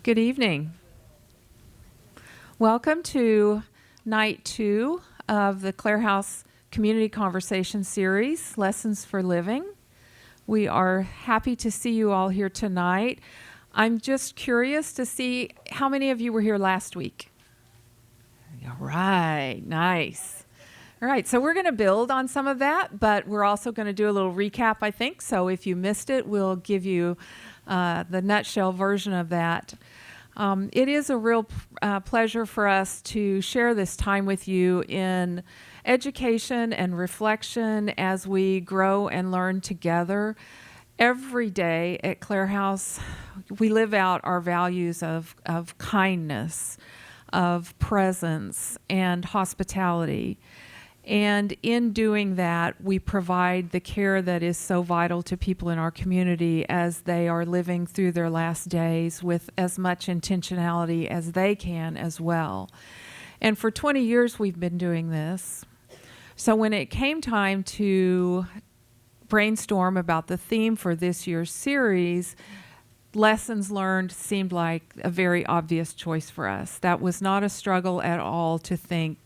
Good evening. Welcome to night 2 of the Clarehouse Community Conversation Series, Lessons for Living. We are happy to see you all here tonight. I'm just curious to see how many of you were here last week. All right, nice. All right, so we're going to build on some of that, but we're also going to do a little recap, I think. So if you missed it, we'll give you the nutshell version of that. It is a real pleasure for us to share this time with you in education and reflection as we grow and learn together. Every day at Clarehouse, we live out our values of kindness, of presence, and hospitality. And in doing that, we provide the care that is so vital to people in our community as they are living through their last days with as much intentionality as they can as well. And for 20 years, we've been doing this. So when it came time to brainstorm about the theme for this year's series, lessons learned seemed like a very obvious choice for us. That was not a struggle at all to think,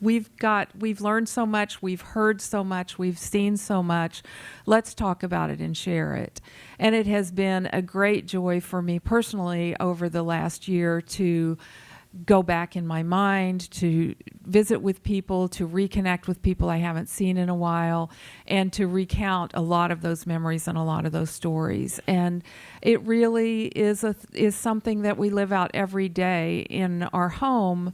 we've learned so much, we've heard so much, we've seen so much. Let's talk about it and share it. And it has been a great joy for me personally over the last year to go back in my mind, to visit with people, to reconnect with people I haven't seen in a while, and to recount a lot of those memories and a lot of those stories. And it really is something that we live out every day in our home,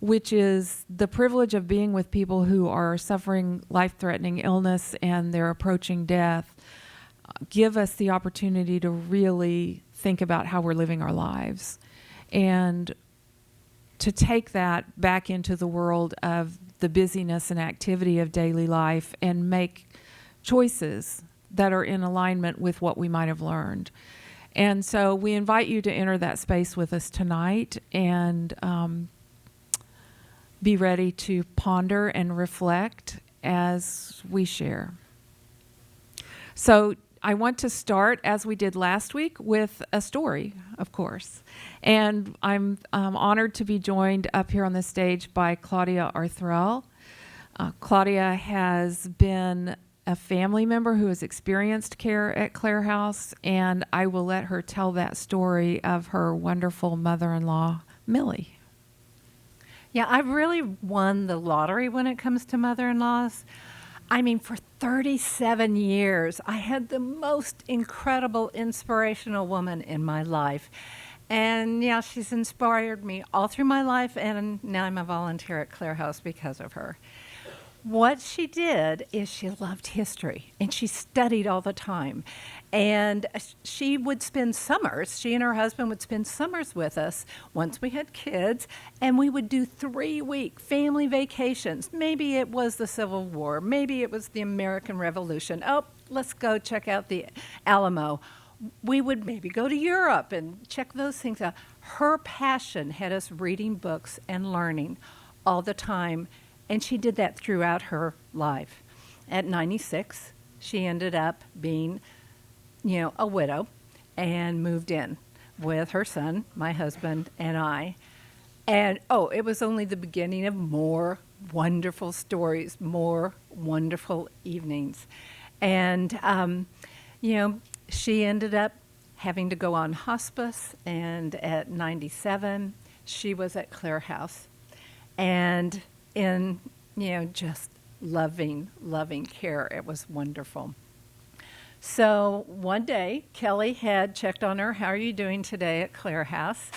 which is the privilege of being with people who are suffering life-threatening illness and they're approaching death. Give us the opportunity to really think about how we're living our lives and to take that back into the world of the busyness and activity of daily life and make choices that are in alignment with what we might have learned. And so we invite you to enter that space with us tonight and be ready to ponder and reflect as we share. So I want to start, as we did last week, with a story, of course. And I'm honored to be joined up here on the stage by Claudia Arthrell. Claudia has been a family member who has experienced care at Clarehouse, and I will let her tell that story of her wonderful mother-in-law, Millie. Yeah, I've really won the lottery when it comes to mother-in-laws. I mean, for 37 years, I had the most incredible, inspirational woman in my life. And yeah, she's inspired me all through my life, and now I'm a volunteer at Clarehouse because of her. What she did is she loved history, and she studied all the time. And she would spend summers, she and her husband would spend summers with us once we had kids, and we would do 3-week family vacations. Maybe it was the Civil War, maybe it was the American Revolution. Oh, let's go check out the Alamo. We would maybe go to Europe and check those things out. Her passion had us reading books and learning all the time, and she did that throughout her life. At 96, she ended up being a widow, and moved in with her son, my husband, and I. And, it was only the beginning of more wonderful stories, more wonderful evenings. And, she ended up having to go on hospice, and at 97, she was at Clarehouse. And in, just loving care. It was wonderful. So one day, Kelly had checked on her, how are you doing today at Clarehouse?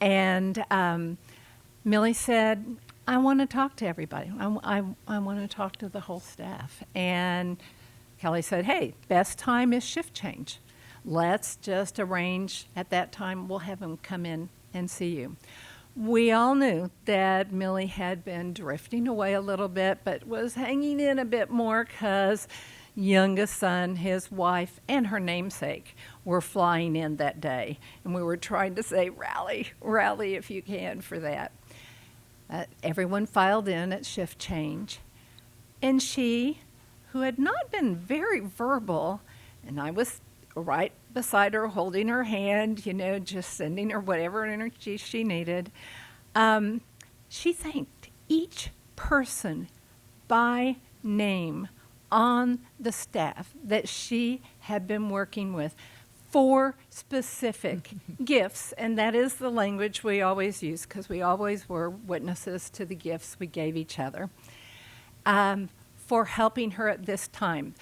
And Millie said, I want to talk to everybody. I want to talk to the whole staff. And Kelly said, hey, best time is shift change. Let's just arrange at that time, we'll have them come in and see you. We all knew that Millie had been drifting away a little bit, but was hanging in a bit more because youngest son, his wife, and her namesake were flying in that day. And we were trying to say, rally if you can for that. Everyone filed in at shift change. And she, who had not been very verbal, and I was go right beside her, holding her hand, just sending her whatever energy she needed. She thanked each person by name on the staff that she had been working with for specific gifts, and that is the language we always use because we always were witnesses to the gifts we gave each other, for helping her at this time.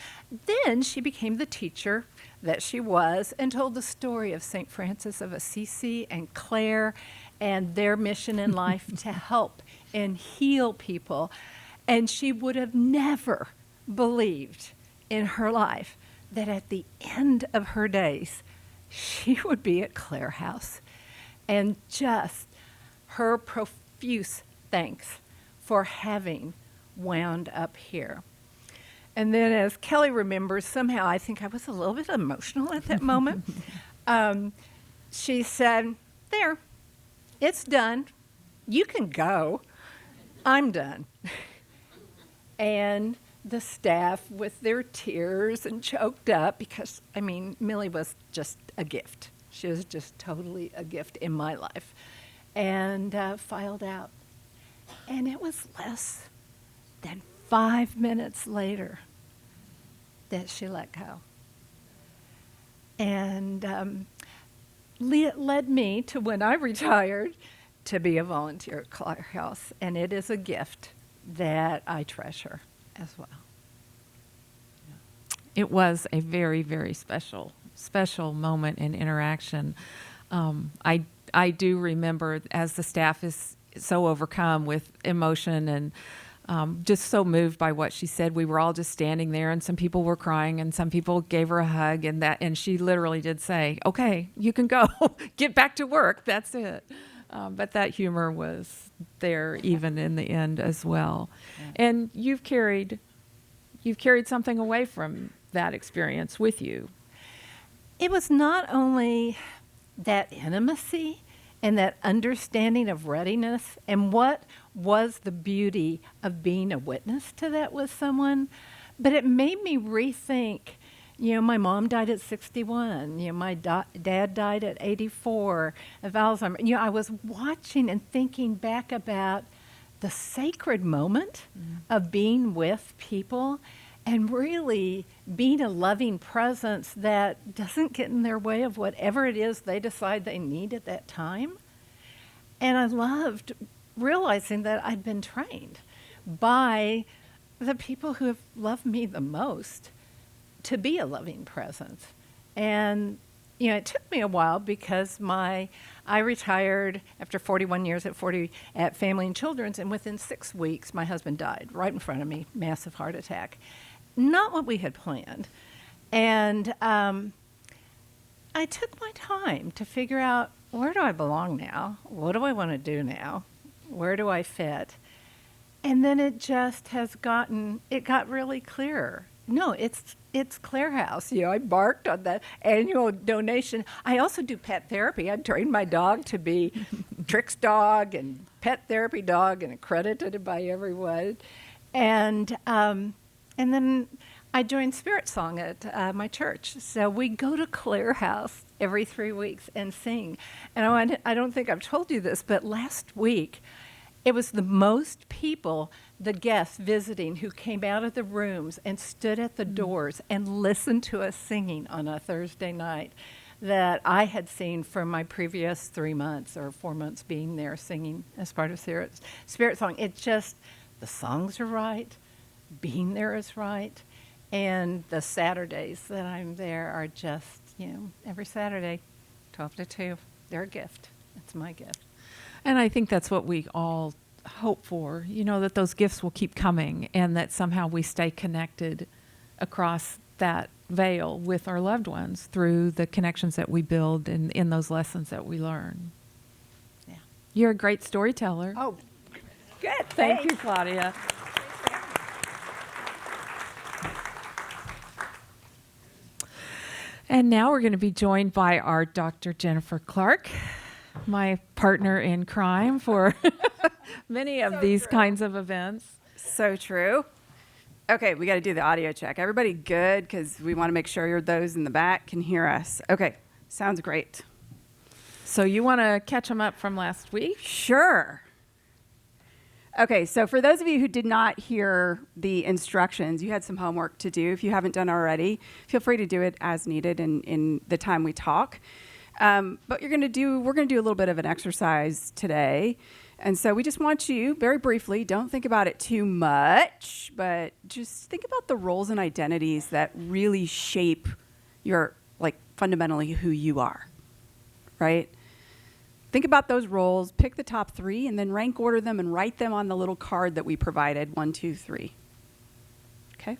Then she became the teacher that she was and told the story of St. Francis of Assisi and Clare and their mission in life to help and heal people. And she would have never believed in her life that at the end of her days, she would be at Clarehouse. And just her profuse thanks for having wound up here. And then as Kelly remembers, somehow I think I was a little bit emotional at that moment. She said, "There, it's done. You can go. I'm done." And the staff, with their tears and choked up, because, Millie was just a gift. She was just totally a gift in my life. And filed out. And it was less than 5 minutes later that she let go. And led me to, when I retired, to be a volunteer at Clarehouse. And it is a gift that I treasure as well. It was a very, very special moment and interaction. I do remember, as the staff is so overcome with emotion and just so moved by what she said, we were all just standing there, and some people were crying, and some people gave her a hug, and she literally did say, "Okay, you can go, get back to work. That's it." But that humor was there even in the end as well. Yeah. And you've carried something away from that experience with you. It was not only that intimacy and that understanding of readiness and what was the beauty of being a witness to that with someone, but it made me rethink. My mom died at 61. My dad died at 84 of Alzheimer's. I was watching and thinking back about the sacred moment of being with people and really being a loving presence that doesn't get in their way of whatever it is they decide they need at that time. And I loved realizing that I'd been trained by the people who have loved me the most to be a loving presence. And, it took me a while because I retired after 41 years at Family and Children's, and within 6 weeks, my husband died right in front of me, massive heart attack. Not what we had planned. And I took my time to figure out, where do I belong now? What do I want to do now? Where do I fit? And then it just got really clear. No, it's Clarehouse. I barked on that annual donation. I also do pet therapy. I trained my dog to be Trick's dog and pet therapy dog and accredited by everyone. And then I joined Spirit Song at my church. So we go to Clarehouse every 3 weeks and sing. And I don't think I've told you this, but last week, it was the most people, the guests visiting, who came out of the rooms and stood at the doors and listened to us singing on a Thursday night that I had seen from my previous 3 months or 4 months being there singing as part of Spirit Song. It just, the songs are right, being there is right, and the Saturdays that I'm there are just, every Saturday, 12 to 2, they're a gift. It's my gift. And I think that's what we all hope for, that those gifts will keep coming and that somehow we stay connected across that veil with our loved ones through the connections that we build in those lessons that we learn. Yeah. You're a great storyteller. Oh, good. Thank you, Claudia. And now we're going to be joined by our Dr. Jennifer Clark, my partner in crime for many of these kinds of events. So true. Okay, we got to do the audio check. Everybody good? Because we want to make sure those in the back can hear us. Okay, sounds great. So you want to catch them up from last week? Sure. Okay, so for those of you who did not hear the instructions, you had some homework to do. If you haven't done already, feel free to do it as needed in the time we talk. But we're going to do a little bit of an exercise today. And so we just want you, very briefly, don't think about it too much, but just think about the roles and identities that really shape your, like, fundamentally who you are, right? Think about those roles, pick the top 3, and then rank order them and write them on the little card that we provided, 1, 2, 3. Okay?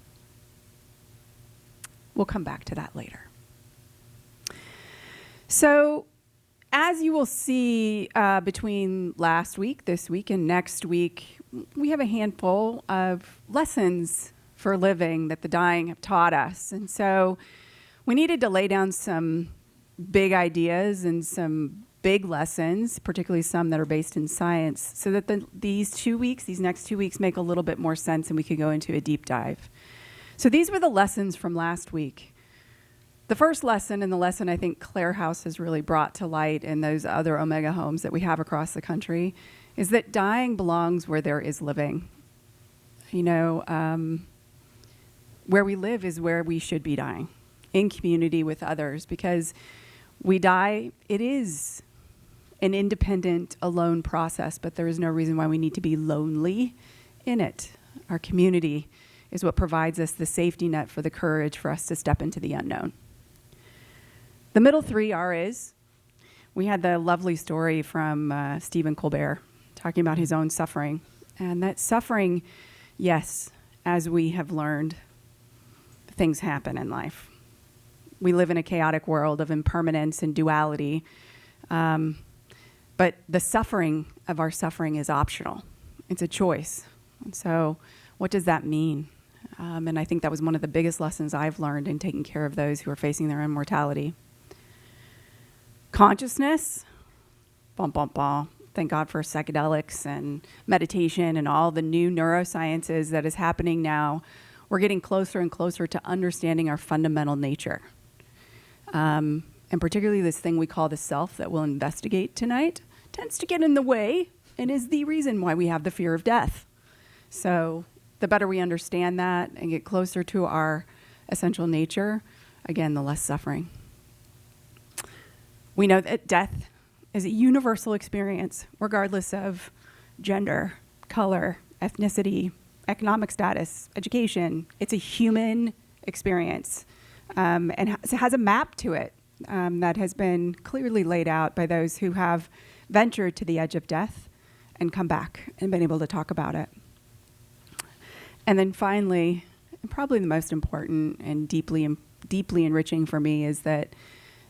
We'll come back to that later. So, as you will see between last week, this week, and next week, we have a handful of lessons for living that the dying have taught us. And so we needed to lay down some big ideas and some big lessons, particularly some that are based in science, so that these next 2 weeks make a little bit more sense and we could go into a deep dive. So these were the lessons from last week. The first lesson, and the lesson I think Clarehouse has really brought to light in those other Omega homes that we have across the country, is that dying belongs where there is living. You know, where we live is where we should be dying, in community with others, because we die, it is an independent, alone process, but there is no reason why we need to be lonely in it. Our community is what provides us the safety net for the courage for us to step into the unknown. The middle 3 is, we had the lovely story from Stephen Colbert talking about his own suffering. And that suffering, yes, as we have learned, things happen in life. We live in a chaotic world of impermanence and duality. But the suffering of our suffering is optional. It's a choice. And so what does that mean? And I think that was one of the biggest lessons I've learned in taking care of those who are facing their own mortality. Consciousness, bum, bum, bum. Thank God for psychedelics and meditation and all the new neurosciences that is happening now. We're getting closer and closer to understanding our fundamental nature. And particularly this thing we call the self that we'll investigate tonight tends to get in the way and is the reason why we have the fear of death. So the better we understand that and get closer to our essential nature, again, the less suffering. We know that death is a universal experience, regardless of gender, color, ethnicity, economic status, education. It's a human experience, and it has a map to it that has been clearly laid out by those who have ventured to the edge of death and come back and been able to talk about it. And then finally, and probably the most important and deeply enriching for me, is that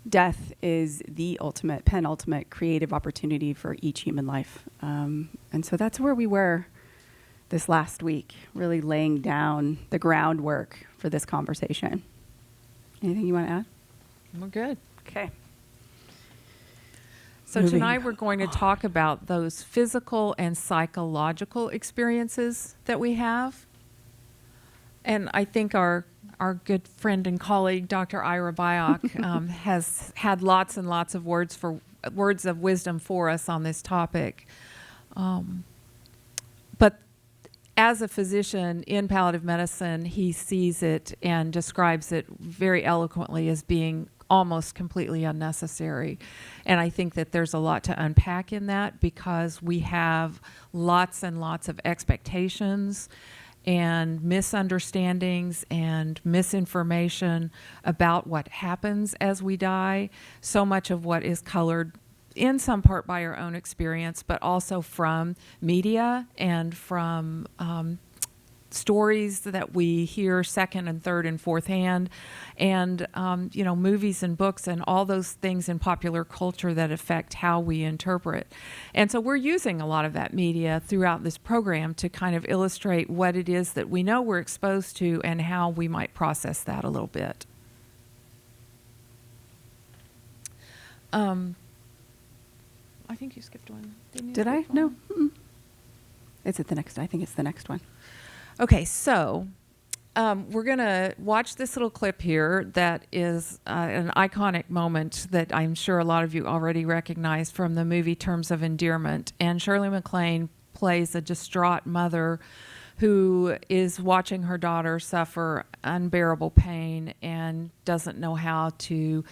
death is the penultimate creative opportunity for each human life. And so that's where we were this last week, really laying down the groundwork for this conversation. Anything you want to add? We're good. Okay. So tonight we're going to talk about those physical and psychological experiences that we have. And I think our good friend and colleague, Dr. Ira Byock, has had lots and lots of words of wisdom for us on this topic. But as a physician in palliative medicine, he sees it and describes it very eloquently as being almost completely unnecessary. And I think that there's a lot to unpack in that, because we have lots and lots of expectations and misunderstandings and misinformation about what happens as we die. So much of what is colored in some part by our own experience, but also from media and from stories that we hear second and third and fourth hand, and movies and books and all those things in popular culture that affect how we interpret. And so we're using a lot of that media throughout this program to kind of illustrate what it is that we know we're exposed to and how we might process that a little bit. I think you skipped one. Didn't you? Did I? Skip one? No. Mm-mm. I think it's the next one. Okay, so we're going to watch this little clip here that is an iconic moment that I'm sure a lot of you already recognize from the movie Terms of Endearment. And Shirley MacLaine plays a distraught mother who is watching her daughter suffer unbearable pain and doesn't know how to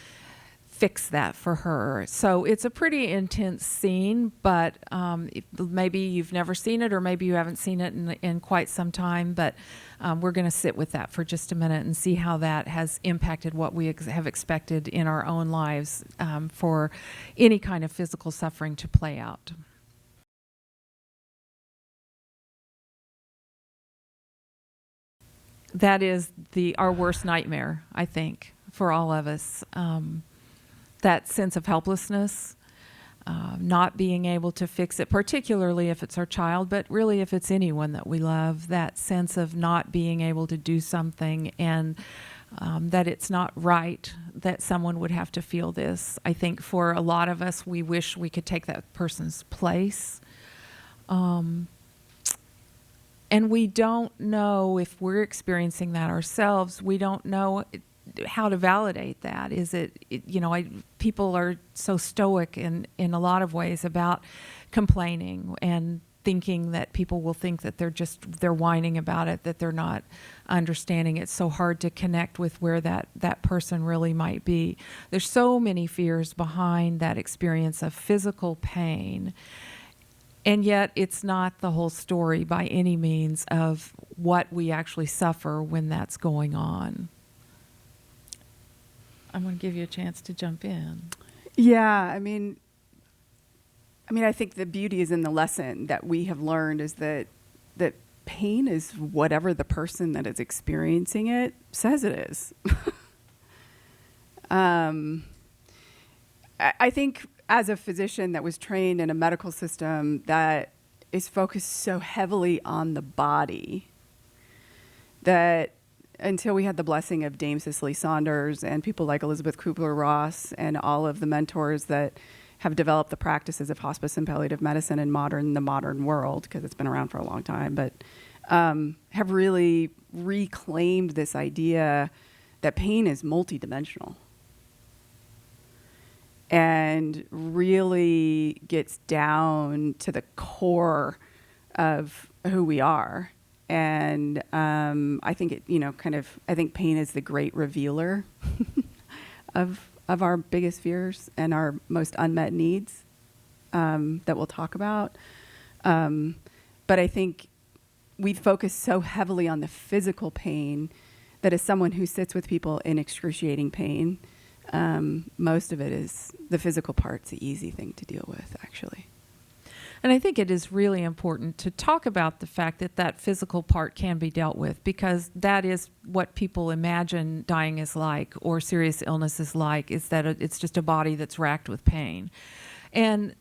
fix that for her. So it's a pretty intense scene, but maybe you've never seen it, or maybe you haven't seen it in quite some time, but we're going to sit with that for just a minute and see how that has impacted what we have expected in our own lives for any kind of physical suffering to play out. That is our worst nightmare, I think, for all of us. That sense of helplessness, not being able to fix it, particularly if it's our child, but really if it's anyone that we love, that sense of not being able to do something, and that it's not right that someone would have to feel this. I think for a lot of us, we wish we could take that person's place. And we don't know if we're experiencing that ourselves. We don't know how to validate that. Is people are so stoic in a lot of ways about complaining and thinking that people will think that they're whining about it, that they're not understanding. It's so hard to connect with where that person really might be. There's so many fears behind that experience of physical pain. And yet it's not the whole story by any means of what we actually suffer when that's going on. I'm going to give you a chance to jump in. Yeah, I mean, I think the beauty is in the lesson that we have learned is that pain is whatever the person that is experiencing it says it is. I think as a physician that was trained in a medical system that is focused so heavily on the body, that until we had the blessing of Dame Cicely Saunders and people like Elizabeth Kubler-Ross and all of the mentors that have developed the practices of hospice and palliative medicine in the modern world, because it's been around for a long time, but have really reclaimed this idea that pain is multidimensional and really gets down to the core of who we are. And I think I think pain is the great revealer of our biggest fears and our most unmet needs that we'll talk about. But I think we focus so heavily on the physical pain that as someone who sits with people in excruciating pain, most of it is the physical part's the easy thing to deal with, actually. And I think it is really important to talk about the fact that physical part can be dealt with, because that is what people imagine dying is like, or serious illness is like, is that it's just a body that's racked with pain. And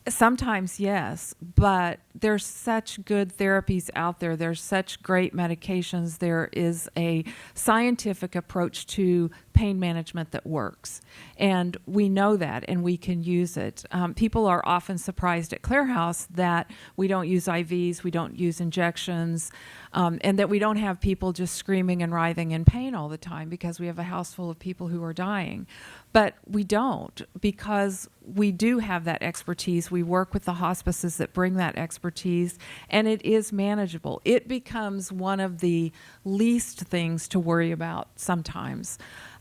sometimes, yes, but there's such good therapies out there. There's such great medications. There is a scientific approach to pain management that works. And we know that, and we can use it. People are often surprised at Clarehouse that we don't use IVs, we don't use injections, and that we don't have people just screaming and writhing in pain all the time because we have a house full of people who are dying. But we don't, because we do have that expertise. We work with the hospices that bring that expertise, and it is manageable. It becomes one of the least things to worry about sometimes.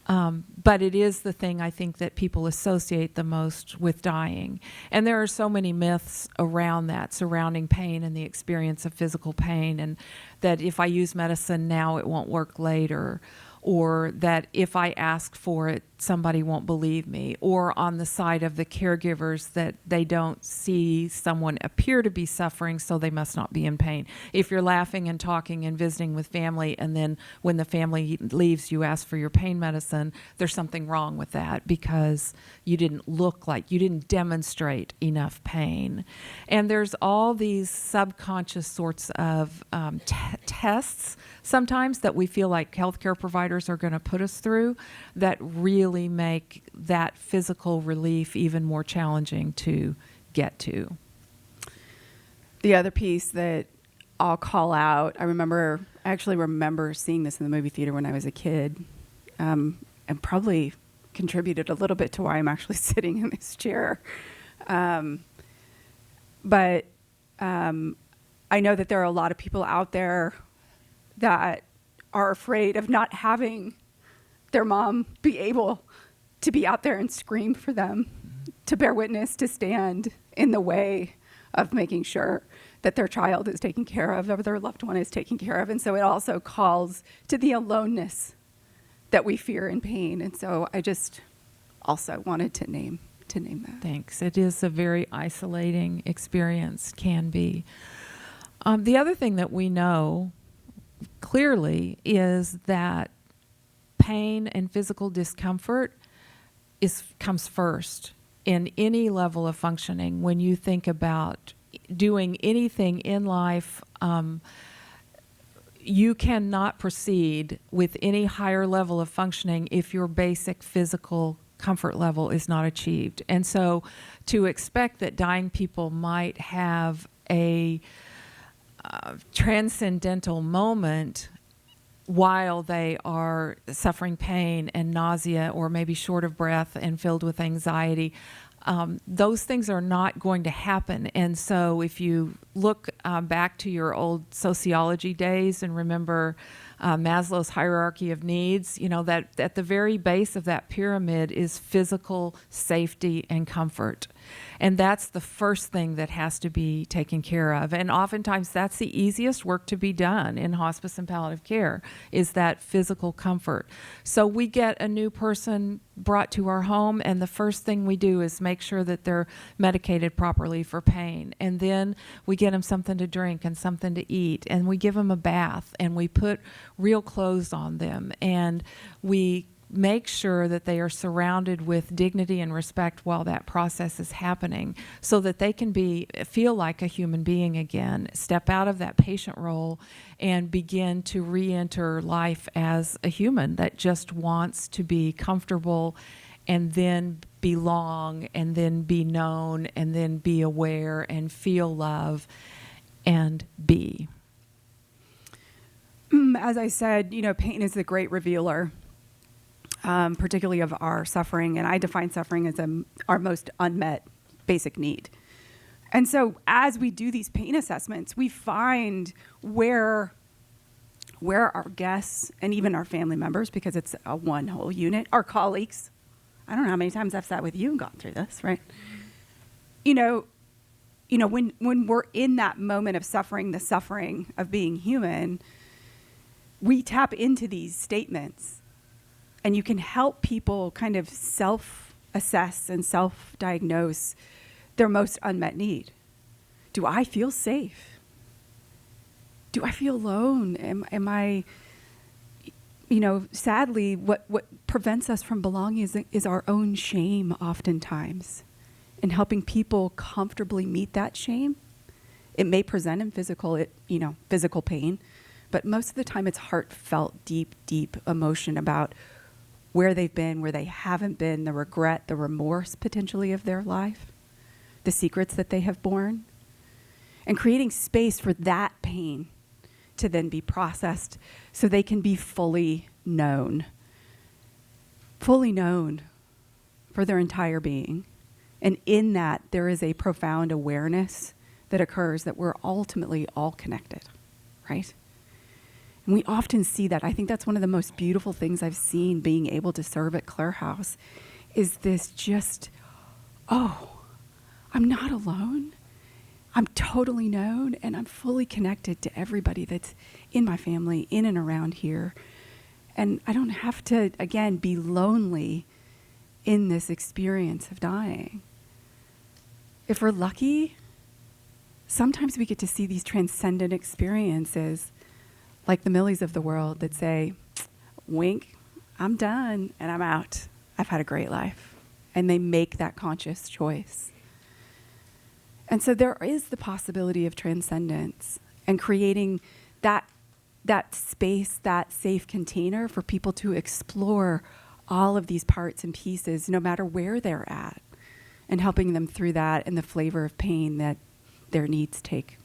But it is the thing I think that people associate the most with dying. And there are so many myths around that, surrounding pain and the experience of physical pain, and that if I use medicine now, it won't work later, or that if I ask for it, somebody won't believe me, or on the side of the caregivers that they don't see someone appear to be suffering, so they must not be in pain. If you're laughing and talking and visiting with family, and then when the family leaves, you ask for your pain medicine, there's something wrong with that, because you didn't demonstrate enough pain. And there's all these subconscious sorts of tests sometimes that we feel like healthcare providers are going to put us through that really make that physical relief even more challenging to get to. The other piece that I'll call out. I actually remember seeing this in the movie theater when I was a kid, and probably contributed a little bit to why I'm actually sitting in this chair. But I know that there are a lot of people out there that are afraid of not having their mom be able to be out there and scream for them, to bear witness, to stand in the way of making sure that their child is taken care of, or their loved one is taken care of. And so it also calls to the aloneness that we fear in pain. And so I just also wanted to name that. Thanks. It is a very isolating experience, can be. The other thing that we know clearly is that pain and physical discomfort comes first in any level of functioning. When you think about doing anything in life, you cannot proceed with any higher level of functioning if your basic physical comfort level is not achieved. And so to expect that dying people might have a transcendental moment while they are suffering pain and nausea, or maybe short of breath and filled with anxiety, those things are not going to happen. And so if you look back to your old sociology days and remember Maslow's hierarchy of needs, you know, that at the very base of that pyramid is physical safety and comfort. And that's the first thing that has to be taken care of. And oftentimes that's the easiest work to be done in hospice and palliative care, is that physical comfort. So we get a new person brought to our home, and the first thing we do is make sure that they're medicated properly for pain. And then we get them something to drink and something to eat, and we give them a bath, and we put real clothes on them, and we make sure that they are surrounded with dignity and respect while that process is happening, so that they can feel like a human being again, step out of that patient role and begin to re-enter life as a human that just wants to be comfortable and then belong and then be known and then be aware and feel love and be. As I said, pain is the great revealer, particularly of our suffering. And I define suffering as our most unmet basic need. And so as we do these pain assessments, we find where our guests and even our family members, because it's a one whole unit, our colleagues, I don't know how many times I've sat with you and gone through this, right? When we're in that moment of suffering, the suffering of being human, we tap into these statements. And you can help people kind of self-assess and self-diagnose their most unmet need. Do I feel safe? Do I feel alone? Am I, sadly, what prevents us from belonging is our own shame oftentimes. And helping people comfortably meet that shame. It may present in physical pain, but most of the time it's heartfelt, deep, deep emotion about where they've been, where they haven't been, the regret, the remorse potentially of their life, the secrets that they have borne, and creating space for that pain to then be processed so they can be fully known for their entire being. And in that, there is a profound awareness that occurs that we're ultimately all connected, right? And we often see that. I think that's one of the most beautiful things I've seen being able to serve at Clarehouse, is this just, I'm not alone. I'm totally known, and I'm fully connected to everybody that's in my family, in and around here. And I don't have to, again, be lonely in this experience of dying. If we're lucky, sometimes we get to see these transcendent experiences like the Millies of the world that say, wink, I'm done and I'm out. I've had a great life. And they make that conscious choice. And so there is the possibility of transcendence and creating that space, that safe container for people to explore all of these parts and pieces, no matter where they're at, and helping them through that and the flavor of pain that their needs take.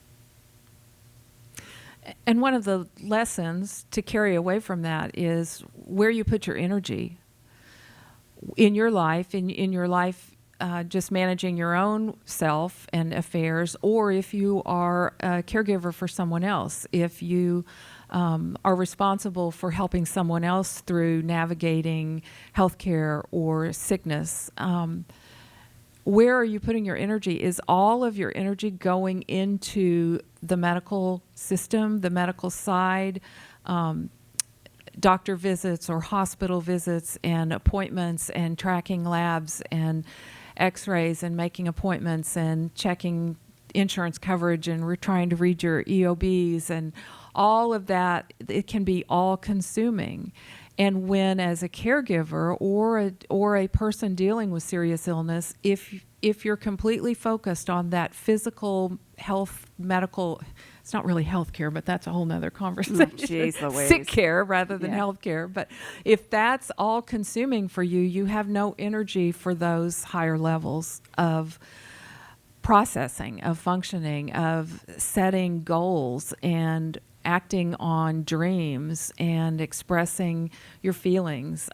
And one of the lessons to carry away from that is where you put your energy in your life, just managing your own self and affairs, or if you are a caregiver for someone else, if you are responsible for helping someone else through navigating healthcare or sickness. Where are you putting your energy? Is all of your energy going into the medical system, the medical side, doctor visits or hospital visits and appointments and tracking labs and x-rays and making appointments and checking insurance coverage and trying to read your EOBs and all of that? It can be all consuming. And when, as a caregiver or a person dealing with serious illness, if you're completely focused on that physical health, medical, it's not really health care, but that's a whole nother conversation. Jeez Louise. Sick care rather than Yeah. health care. But if that's all consuming for you, you have no energy for those higher levels of processing, of functioning, of setting goals and acting on dreams and expressing your feelings.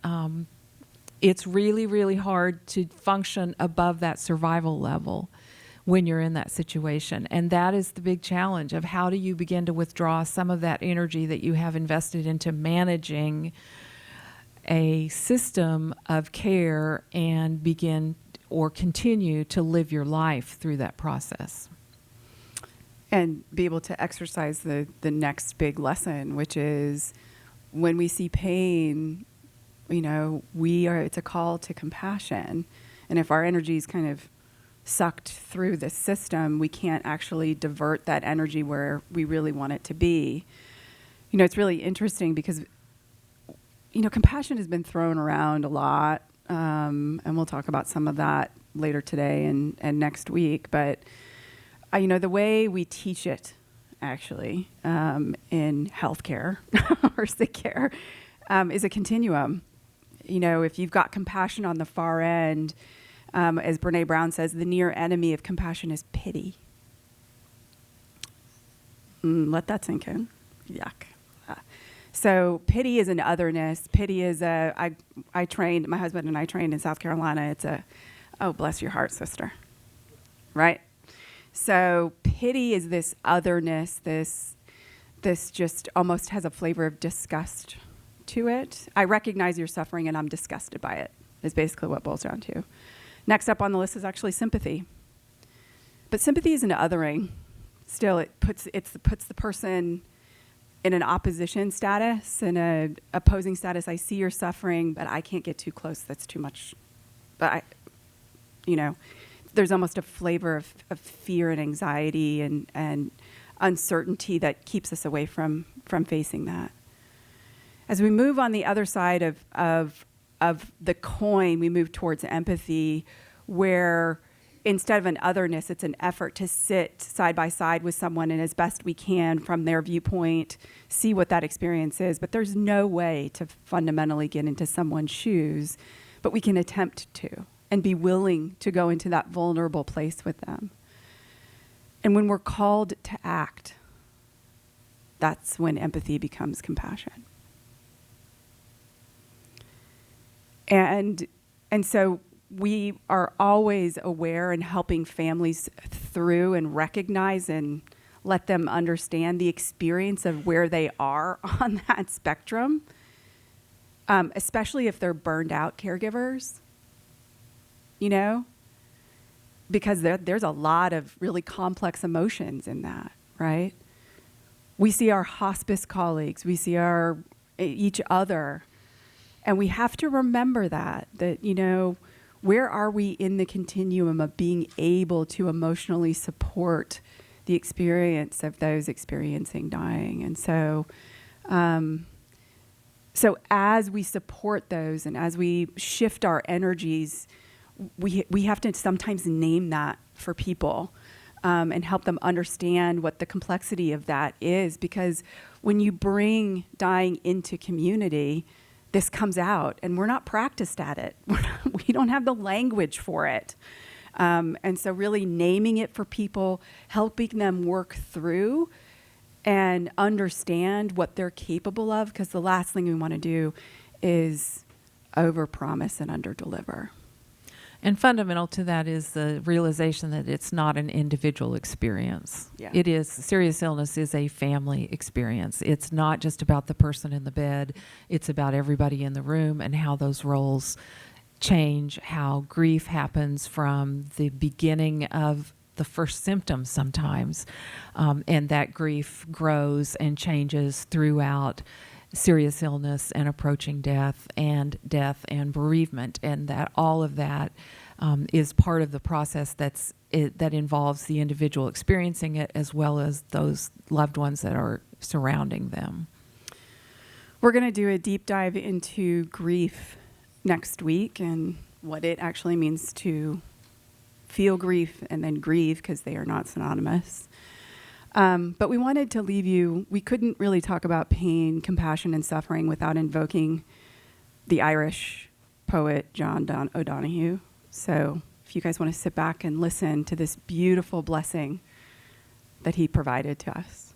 It's really, really hard to function above that survival level when you're in that situation. And that is the big challenge of how do you begin to withdraw some of that energy that you have invested into managing a system of care and begin or continue to live your life through that process. And be able to exercise the next big lesson, which is when we see pain, it's a call to compassion. And if our energy is kind of sucked through the system, we can't actually divert that energy where we really want it to be. It's really interesting because, compassion has been thrown around a lot. And we'll talk about some of that later today and next week. But the way we teach it, actually, in healthcare or sick care, is a continuum. If you've got compassion on the far end, as Brene Brown says, the near enemy of compassion is pity. Let that sink in. Yuck. So pity is an otherness. Pity is my husband and I trained in South Carolina. It's oh, bless your heart, sister. Right? So pity is this otherness, this just almost has a flavor of disgust to it. I recognize your suffering and I'm disgusted by it, is basically what it boils down to. Next up on the list is actually sympathy. But sympathy is an othering. Still, it puts the person in an opposition status, in an opposing status. I see your suffering, but I can't get too close. That's too much. But there's almost a flavor of fear and anxiety and uncertainty that keeps us away from facing that. As we move on the other side of the coin, we move towards empathy, where instead of an otherness, it's an effort to sit side by side with someone and as best we can from their viewpoint, see what that experience is. But there's no way to fundamentally get into someone's shoes, but we can attempt to and be willing to go into that vulnerable place with them. And when we're called to act, that's when empathy becomes compassion. And so we are always aware and helping families through and recognize and let them understand the experience of where they are on that spectrum, especially if they're burned out caregivers, because there's a lot of really complex emotions in that, right? We see our hospice colleagues, we see each other, and we have to remember that where are we in the continuum of being able to emotionally support the experience of those experiencing dying? And so as we support those and as we shift our energies, we have to sometimes name that for people and help them understand what the complexity of that is. Because when you bring dying into community, this comes out, and we're not practiced at it. We don't have the language for it. And so really naming it for people, helping them work through and understand what they're capable of, because the last thing we want to do is overpromise and underdeliver. And fundamental to that is the realization that it's not an individual experience. Yeah. It is, serious illness is a family experience. It's not just about the person in the bed. It's about everybody in the room and how those roles change, how grief happens from the beginning of the first symptoms sometimes. And that grief grows and changes throughout serious illness and approaching death and bereavement, and that all of that is part of the process that involves the individual experiencing it as well as those loved ones that are surrounding them. We're going to do a deep dive into grief next week and what it actually means to feel grief and then grieve, because they are not synonymous. But we wanted to leave you, we couldn't really talk about pain, compassion, and suffering without invoking the Irish poet John O'Donoghue. So if you guys want to sit back and listen to this beautiful blessing that he provided to us.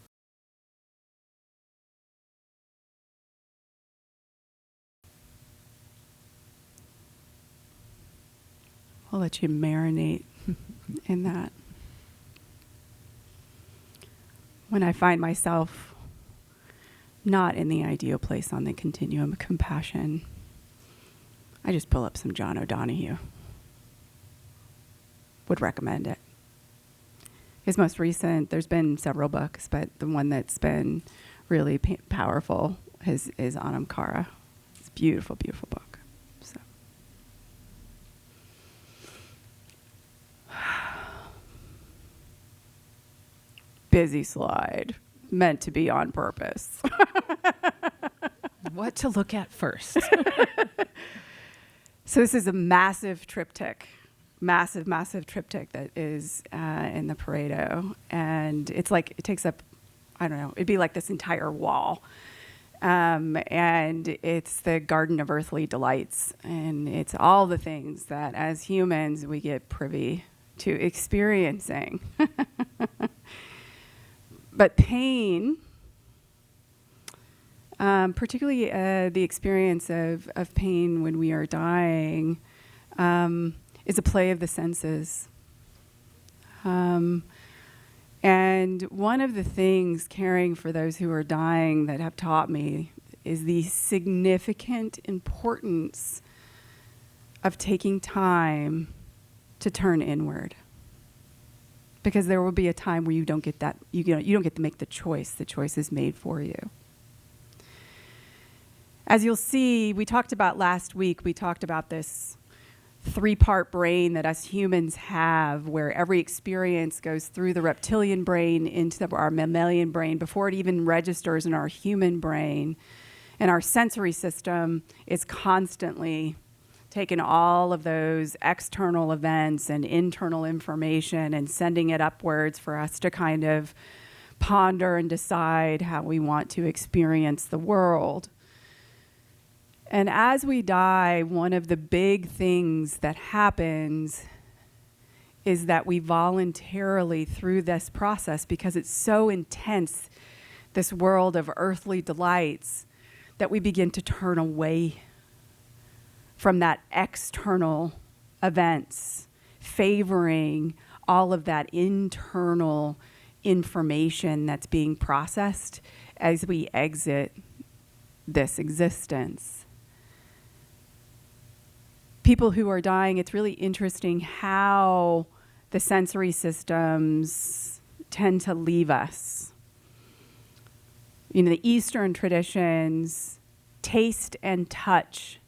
I'll let you marinate in that. When I find myself not in the ideal place on the continuum of compassion, I just pull up some John O'Donoghue. Would recommend it. His most recent, there's been several books, but the one that's been really powerful is Anam Cara. It's a beautiful, beautiful book. So. Busy slide, meant to be on purpose. What to look at first? So this is a massive triptych that is in the Pareto. And it's like, it takes up, I don't know, it'd be like this entire wall. And it's the Garden of Earthly Delights. And it's all the things that as humans we get privy to experiencing. But pain, particularly the experience of pain when we are dying, is a play of the senses. And one of the things caring for those who are dying that have taught me is the significant importance of taking time to turn inward. Because there will be a time where you don't get that, you don't get to make the choice. The choice is made for you. As you'll see, we talked about last week, we talked about this 3-part brain that us humans have, where every experience goes through the reptilian brain into our mammalian brain before it even registers in our human brain. And our sensory system is constantly taking all of those external events and internal information and sending it upwards for us to kind of ponder and decide how we want to experience the world. And as we die, one of the big things that happens is that we voluntarily, through this process, because it's so intense, this world of earthly delights, that we begin to turn away from that external events, favoring all of that internal information that's being processed as we exit this existence. People who are dying, it's really interesting how the sensory systems tend to leave us. You know, the Eastern traditions, taste and touch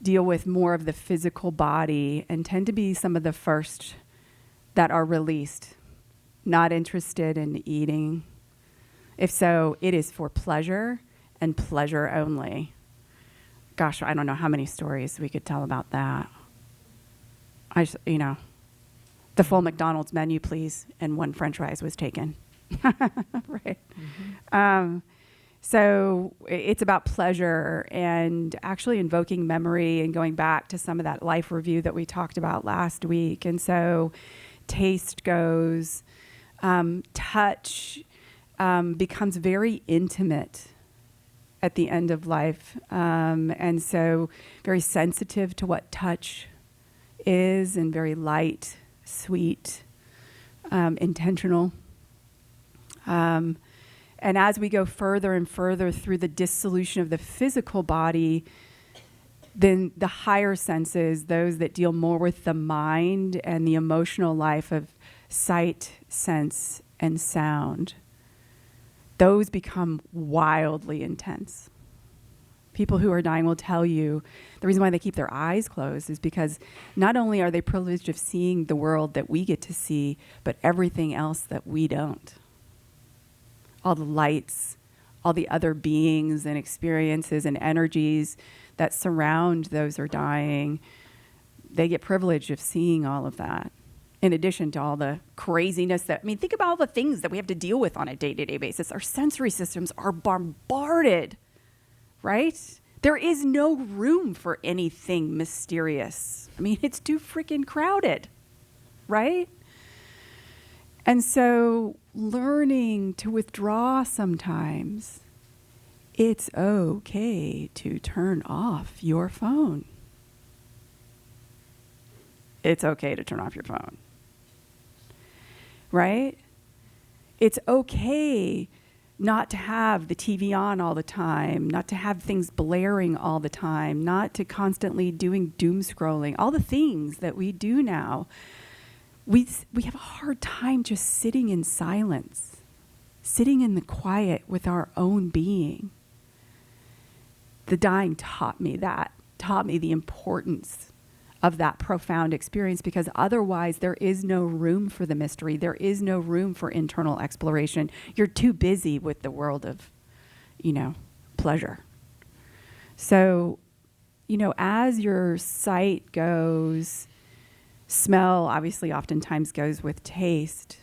deal with more of the physical body and tend to be some of the first that are released, not interested in eating. If so, it is for pleasure and pleasure only. Gosh, I don't know how many stories we could tell about that. The full McDonald's menu, please, and 1 French fries was taken. Right. Mm-hmm. So it's about pleasure and actually invoking memory and going back to some of that life review that we talked about last week. And so taste goes, touch becomes very intimate at the end of life. And so very sensitive to what touch is, and very light, sweet, intentional. And as we go further and further through the dissolution of the physical body, then the higher senses, those that deal more with the mind and the emotional life of sight, sense, and sound, those become wildly intense. People who are dying will tell you the reason why they keep their eyes closed is because not only are they privileged of seeing the world that we get to see, but everything else that we don't. All the lights, all the other beings and experiences and energies that surround those who are dying, they get privilege of seeing all of that. In addition to all the craziness think about all the things that we have to deal with on a day-to-day basis. Our sensory systems are bombarded, right? There is no room for anything mysterious. It's too freaking crowded, right? And so learning to withdraw sometimes. It's okay to turn off your phone. It's okay to turn off your phone. Right? It's okay not to have the TV on all the time, not to have things blaring all the time, not to constantly doing doom scrolling, all the things that we do now. We have a hard time just sitting in silence, sitting in the quiet with our own being. The dying taught me the importance of that profound experience, because otherwise there is no room for the mystery. There is no room for internal exploration. You're too busy with the world of, pleasure. So, as your sight goes, smell obviously oftentimes goes with taste,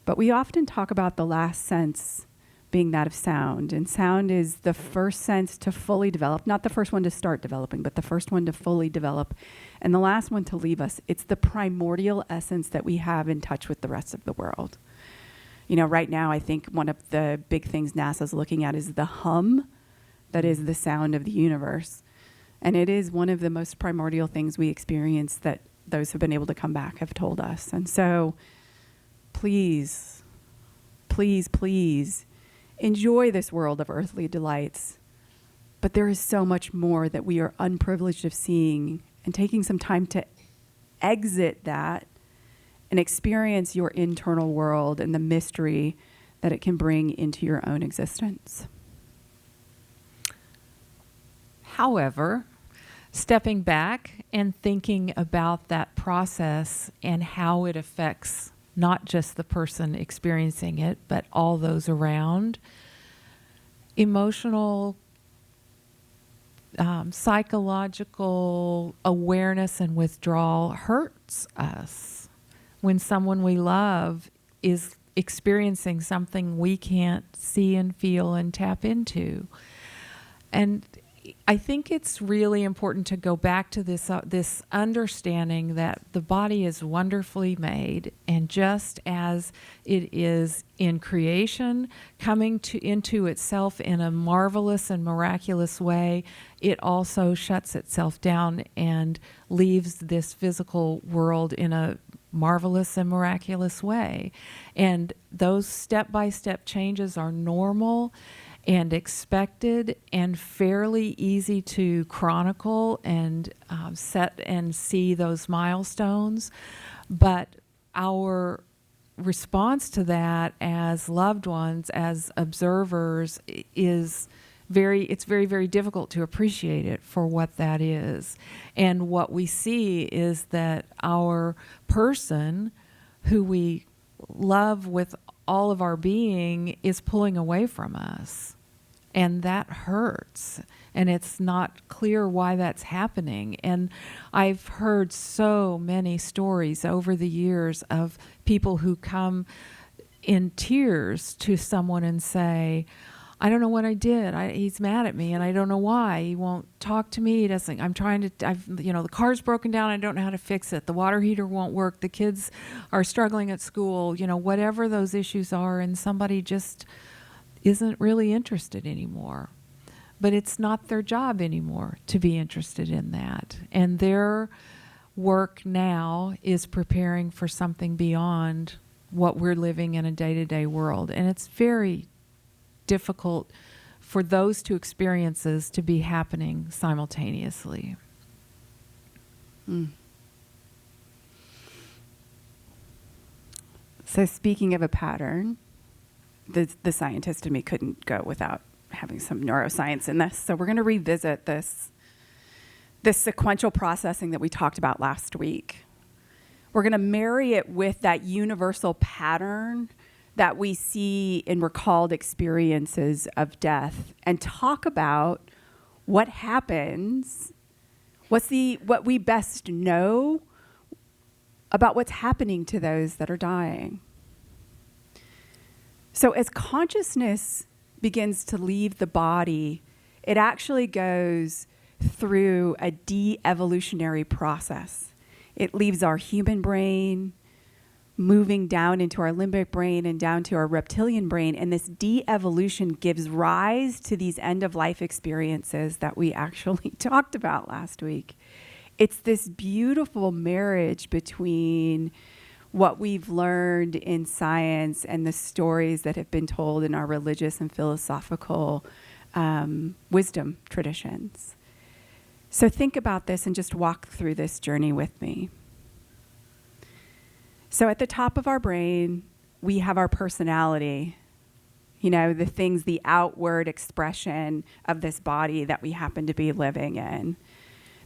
but we often talk about the last sense being that of sound. And sound is the first sense to fully develop, not the first one to start developing, but the first one to fully develop, and the last one to leave us. It's the primordial essence that we have in touch with the rest of the world. Right now, I think one of the big things NASA's looking at is the hum that is the sound of the universe. And it is one of the most primordial things we experience that those who've been able to come back have told us. And so please, please, please, enjoy this world of earthly delights. But there is so much more that we are unprivileged of seeing, and taking some time to exit that and experience your internal world and the mystery that it can bring into your own existence. However, stepping back and thinking about that process and how it affects not just the person experiencing it, but all those around. Emotional, psychological awareness and withdrawal hurts us when someone we love is experiencing something we can't see and feel and tap into. And I think it's really important to go back to this understanding that the body is wonderfully made, and just as it is in creation, coming into itself in a marvelous and miraculous way, it also shuts itself down and leaves this physical world in a marvelous and miraculous way. And those step-by-step changes are normal and expected and fairly easy to chronicle and set and see those milestones. But our response to that as loved ones, as observers, it's very, very difficult to appreciate it for what that is. And what we see is that our person, who we love with all of our being, is pulling away from us. And that hurts. And it's not clear why that's happening. And I've heard so many stories over the years of people who come in tears to someone and say, I don't know what I did. He's mad at me and I don't know why. He won't talk to me. He doesn't, the car's broken down. I don't know how to fix it. The water heater won't work. The kids are struggling at school, whatever those issues are. And somebody just isn't really interested anymore. But it's not their job anymore to be interested in that. And their work now is preparing for something beyond what we're living in a day-to-day world. And it's very difficult for those two experiences to be happening simultaneously. So speaking of a pattern, the scientist in me couldn't go without having some neuroscience in this. So we're going to revisit this sequential processing that we talked about last week. We're going to marry it with that universal pattern that we see in recalled experiences of death and talk about what happens, what we best know about what's happening to those that are dying. So as consciousness begins to leave the body, it actually goes through a de-evolutionary process. It leaves our human brain, moving down into our limbic brain and down to our reptilian brain. And this de-evolution gives rise to these end-of-life experiences that we actually talked about last week. It's this beautiful marriage between what we've learned in science and the stories that have been told in our religious and philosophical wisdom traditions. So think about this and just walk through this journey with me. So at the top of our brain, we have our personality, the things, the outward expression of this body that we happen to be living in.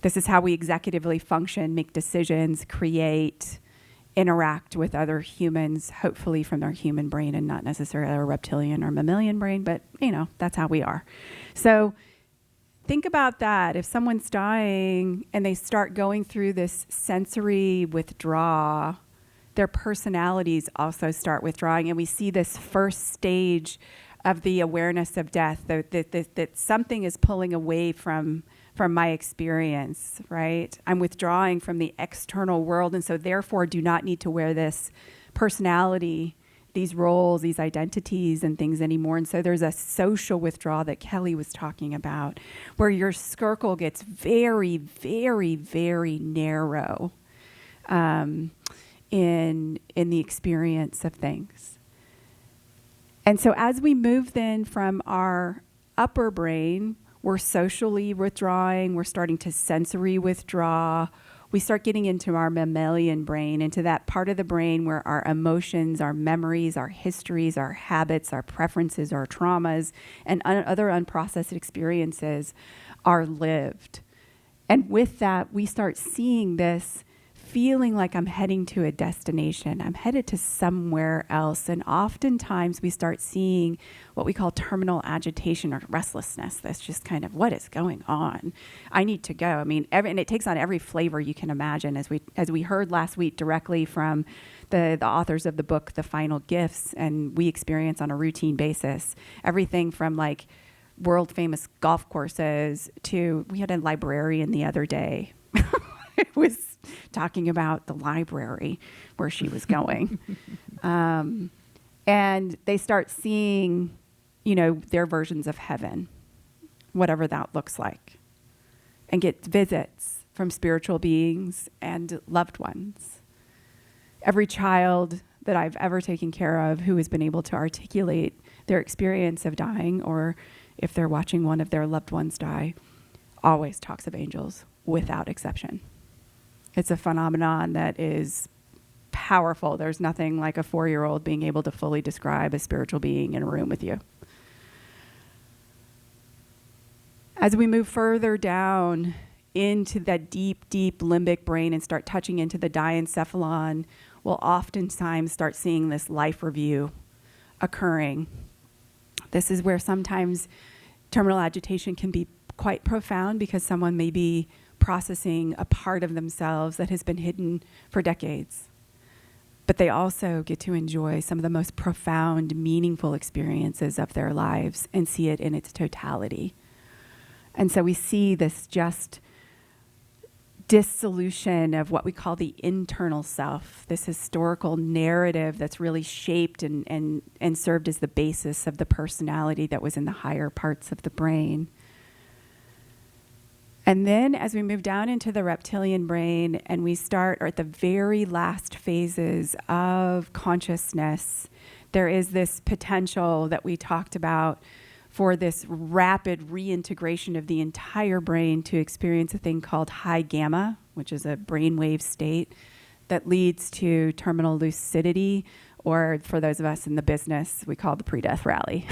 This is how we executively function, make decisions, create, interact with other humans, hopefully from their human brain and not necessarily our reptilian or mammalian brain, but that's how we are. So think about that. If someone's dying and they start going through this sensory withdrawal, their personalities also start withdrawing. And we see this first stage of the awareness of death, that something is pulling away from my experience, right? I'm withdrawing from the external world, and so therefore do not need to wear this personality, these roles, these identities and things anymore. And so there's a social withdrawal that Kelly was talking about, where your circle gets very, very, very narrow in the experience of things. And so as we move then from our upper brain, we're socially withdrawing, we're starting to sensory withdraw. We start getting into our mammalian brain, into that part of the brain where our emotions, our memories, our histories, our habits, our preferences, our traumas, and other unprocessed experiences are lived. And with that, we start seeing this feeling like I'm heading to a destination. I'm headed to somewhere else. And oftentimes we start seeing what we call terminal agitation or restlessness. That's just kind of what is going on. I need to go. I mean, and it takes on every flavor you can imagine, as we heard last week directly from the authors of the book, The Final Gifts, and we experience on a routine basis. Everything from like world famous golf courses to, we had a librarian the other day. It was talking about the library where she was going. And they start seeing, their versions of heaven, whatever that looks like, and get visits from spiritual beings and loved ones. Every child that I've ever taken care of who has been able to articulate their experience of dying, or if they're watching one of their loved ones die, always talks of angels without exception. It's a phenomenon that is powerful. There's nothing like a 4-year-old being able to fully describe a spiritual being in a room with you. As we move further down into that deep, deep limbic brain and start touching into the diencephalon, we'll oftentimes start seeing this life review occurring. This is where sometimes terminal agitation can be quite profound because someone may be processing a part of themselves that has been hidden for decades. But they also get to enjoy some of the most profound, meaningful experiences of their lives and see it in its totality. And so we see this just dissolution of what we call the internal self, this historical narrative that's really shaped and served as the basis of the personality that was in the higher parts of the brain. And then as we move down into the reptilian brain and we start at the very last phases of consciousness, there is this potential that we talked about for this rapid reintegration of the entire brain to experience a thing called high gamma, which is a brainwave state that leads to terminal lucidity, or for those of us in the business, we call it the pre-death rally.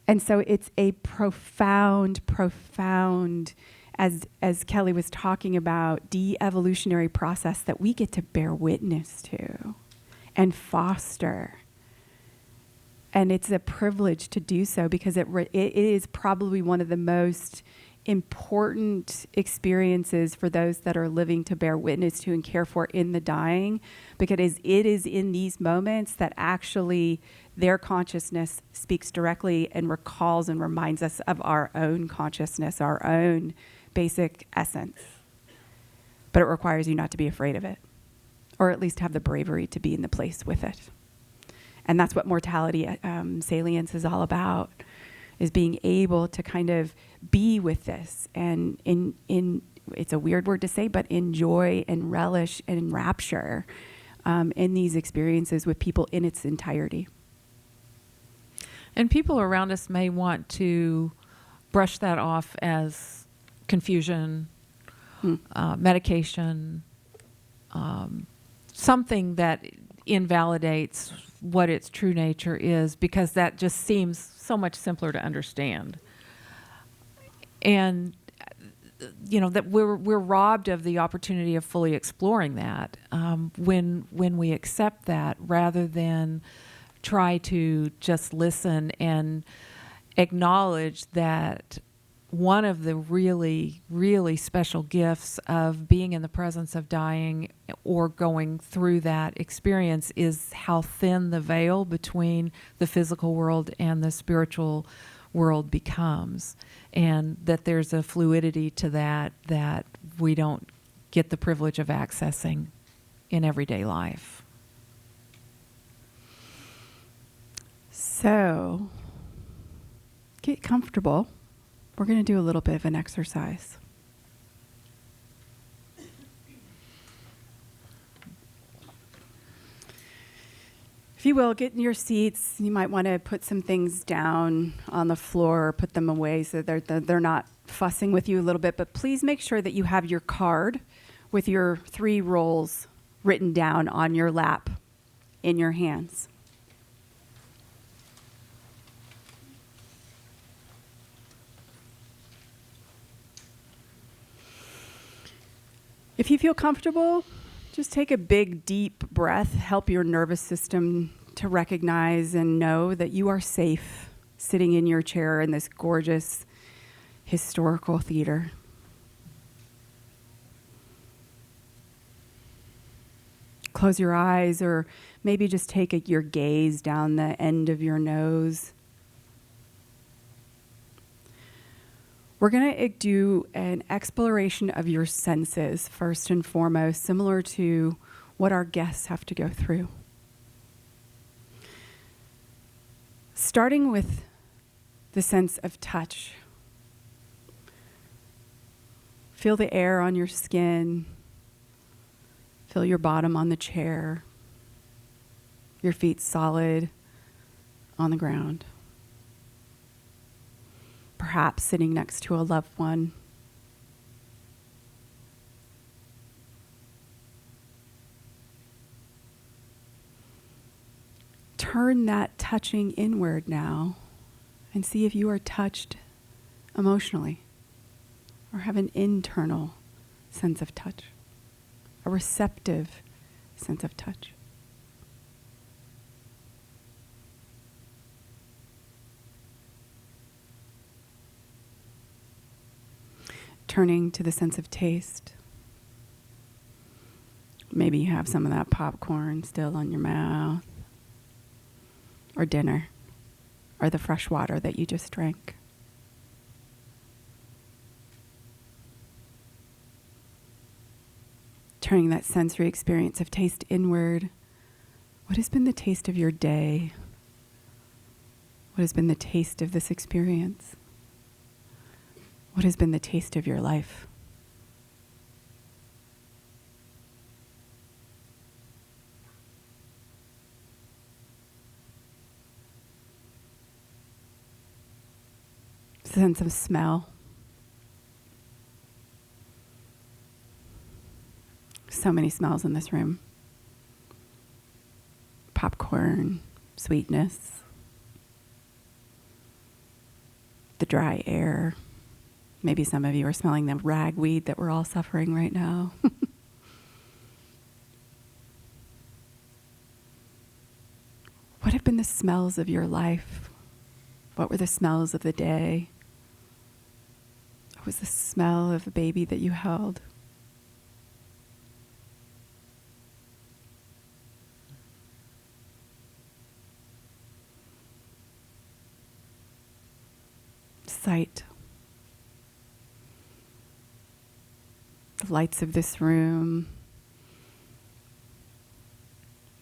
And so it's a profound, as Kelly was talking about, de-evolutionary process that we get to bear witness to and foster. And it's a privilege to do so because it is probably one of the most important experiences for those that are living to bear witness to and care for in the dying, because it is in these moments that actually their consciousness speaks directly and recalls and reminds us of our own consciousness, our own basic essence. But it requires you not to be afraid of it, or at least have the bravery to be in the place with it. And that's what mortality salience is all about, is being able to kind of be with this and in it's a weird word to say, but enjoy and relish and rapture in these experiences with people in its entirety. And people around us may want to brush that off as confusion, medication, something that invalidates what its true nature is, because that just seems so much simpler to understand. And that we're robbed of the opportunity of fully exploring that when we accept that, rather than try to just listen and acknowledge that one of the really, really special gifts of being in the presence of dying or going through that experience is how thin the veil between the physical world and the spiritual world becomes, and that there's a fluidity to that we don't get the privilege of accessing in everyday life. So, get comfortable. We're going to do a little bit of an exercise. If you will, get in your seats. You might want to put some things down on the floor or put them away so they're not fussing with you a little bit. But please make sure that you have your card with your 3 roles written down on your lap in your hands. If you feel comfortable, just take a big, deep breath. Help your nervous system to recognize and know that you are safe sitting in your chair in this gorgeous historical theater. Close your eyes, or maybe just take your gaze down the end of your nose. We're going to do an exploration of your senses first and foremost, similar to what our guests have to go through. Starting with the sense of touch. Feel the air on your skin. Feel your bottom on the chair. Your feet solid on the ground. Perhaps sitting next to a loved one. Turn that touching inward now and see if you are touched emotionally or have an internal sense of touch, a receptive sense of touch. Turning to the sense of taste. Maybe you have some of that popcorn still on your mouth, or dinner, or the fresh water that you just drank. Turning that sensory experience of taste inward. What has been the taste of your day? What has been the taste of this experience? What has been the taste of your life? Sense of smell. So many smells in this room. Popcorn, sweetness, the dry air. Maybe some of you are smelling the ragweed that we're all suffering right now. What have been the smells of your life? What were the smells of the day? What was the smell of the baby that you held? Sight. The lights of this room.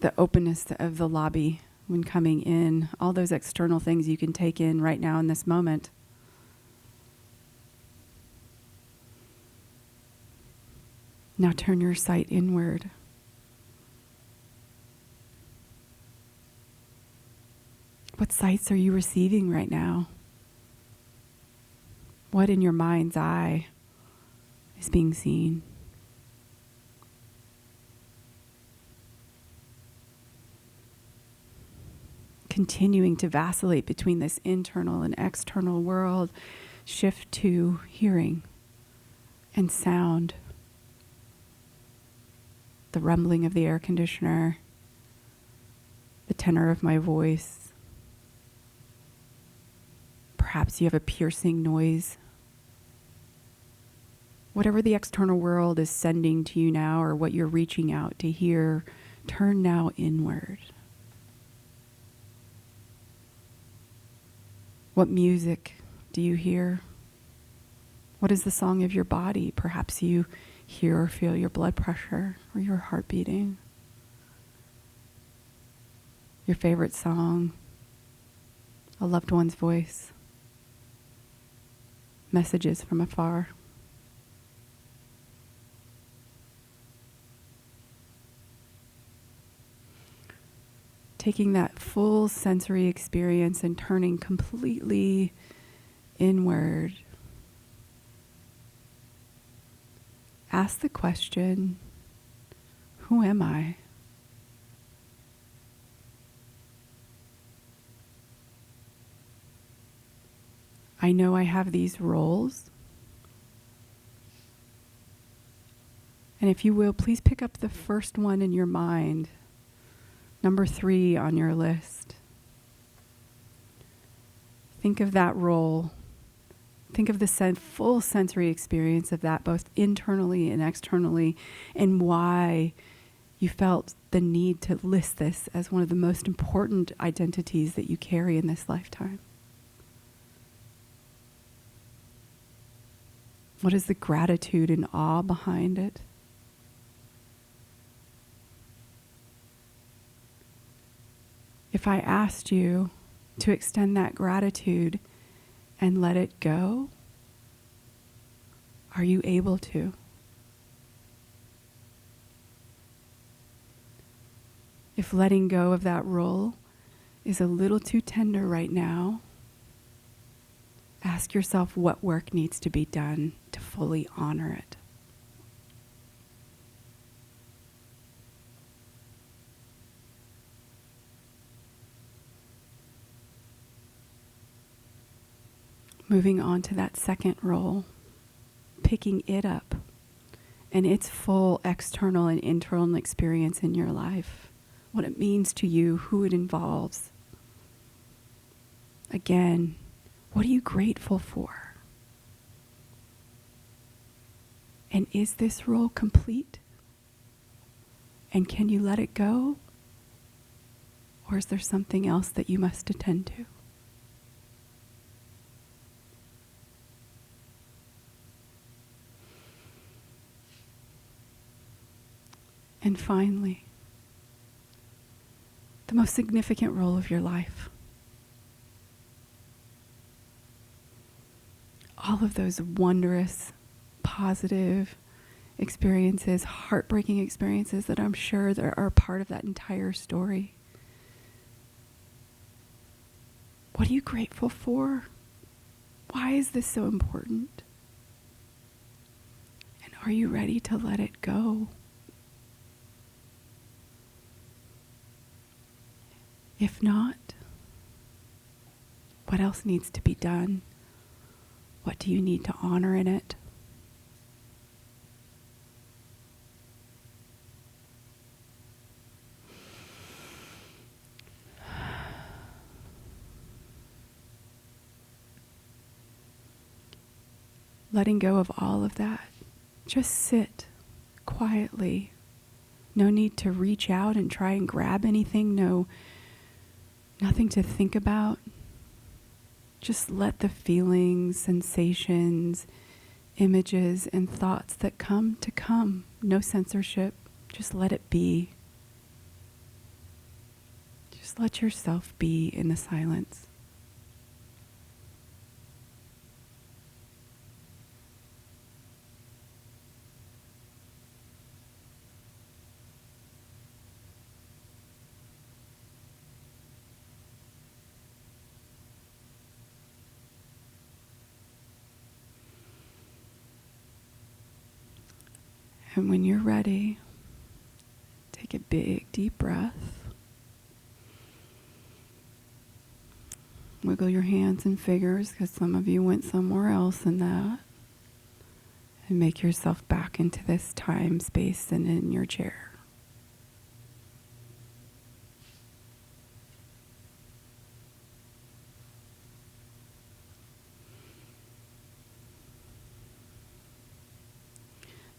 The openness of the lobby when coming in. All those external things you can take in right now in this moment. Now turn your sight inward. What sights are you receiving right now? What in your mind's eye is being seen? Continuing to vacillate between this internal and external world, shift to hearing and sound. The rumbling of the air conditioner, the tenor of my voice. Perhaps you have a piercing noise. Whatever the external world is sending to you now, or what you're reaching out to hear, turn now inward. What music do you hear? What is the song of your body? Perhaps you hear or feel your blood pressure or your heart beating. Your favorite song, a loved one's voice, messages from afar. Taking that full sensory experience and turning completely inward. Ask the question, who am I? I know I have these roles. And if you will, please pick up the first one in your mind. Number 3 on your list. Think of that role. Think of the full sensory experience of that, both internally and externally, and why you felt the need to list this as one of the most important identities that you carry in this lifetime. What is the gratitude and awe behind it? If I asked you to extend that gratitude and let it go, are you able to? If letting go of that role is a little too tender right now, ask yourself what work needs to be done to fully honor it. Moving on to that second role, picking it up and its full external and internal experience in your life, what it means to you, who it involves. Again, what are you grateful for? And is this role complete? And can you let it go? Or is there something else that you must attend to? And finally, the most significant role of your life. All of those wondrous, positive experiences, heartbreaking experiences that I'm sure that are part of that entire story. What are you grateful for? Why is this so important? And are you ready to let it go? If not, what else needs to be done? What do you need to honor in it? Letting go of all of that. Just sit quietly. No need to reach out and try and grab anything. Nothing to think about. Just let the feelings, sensations, images, and thoughts that come to come. No censorship. Just let it be. Just let yourself be in the silence. And when you're ready, take a big, deep breath. Wiggle your hands and fingers, because some of you went somewhere else in that. And make yourself back into this time, space, and in your chair.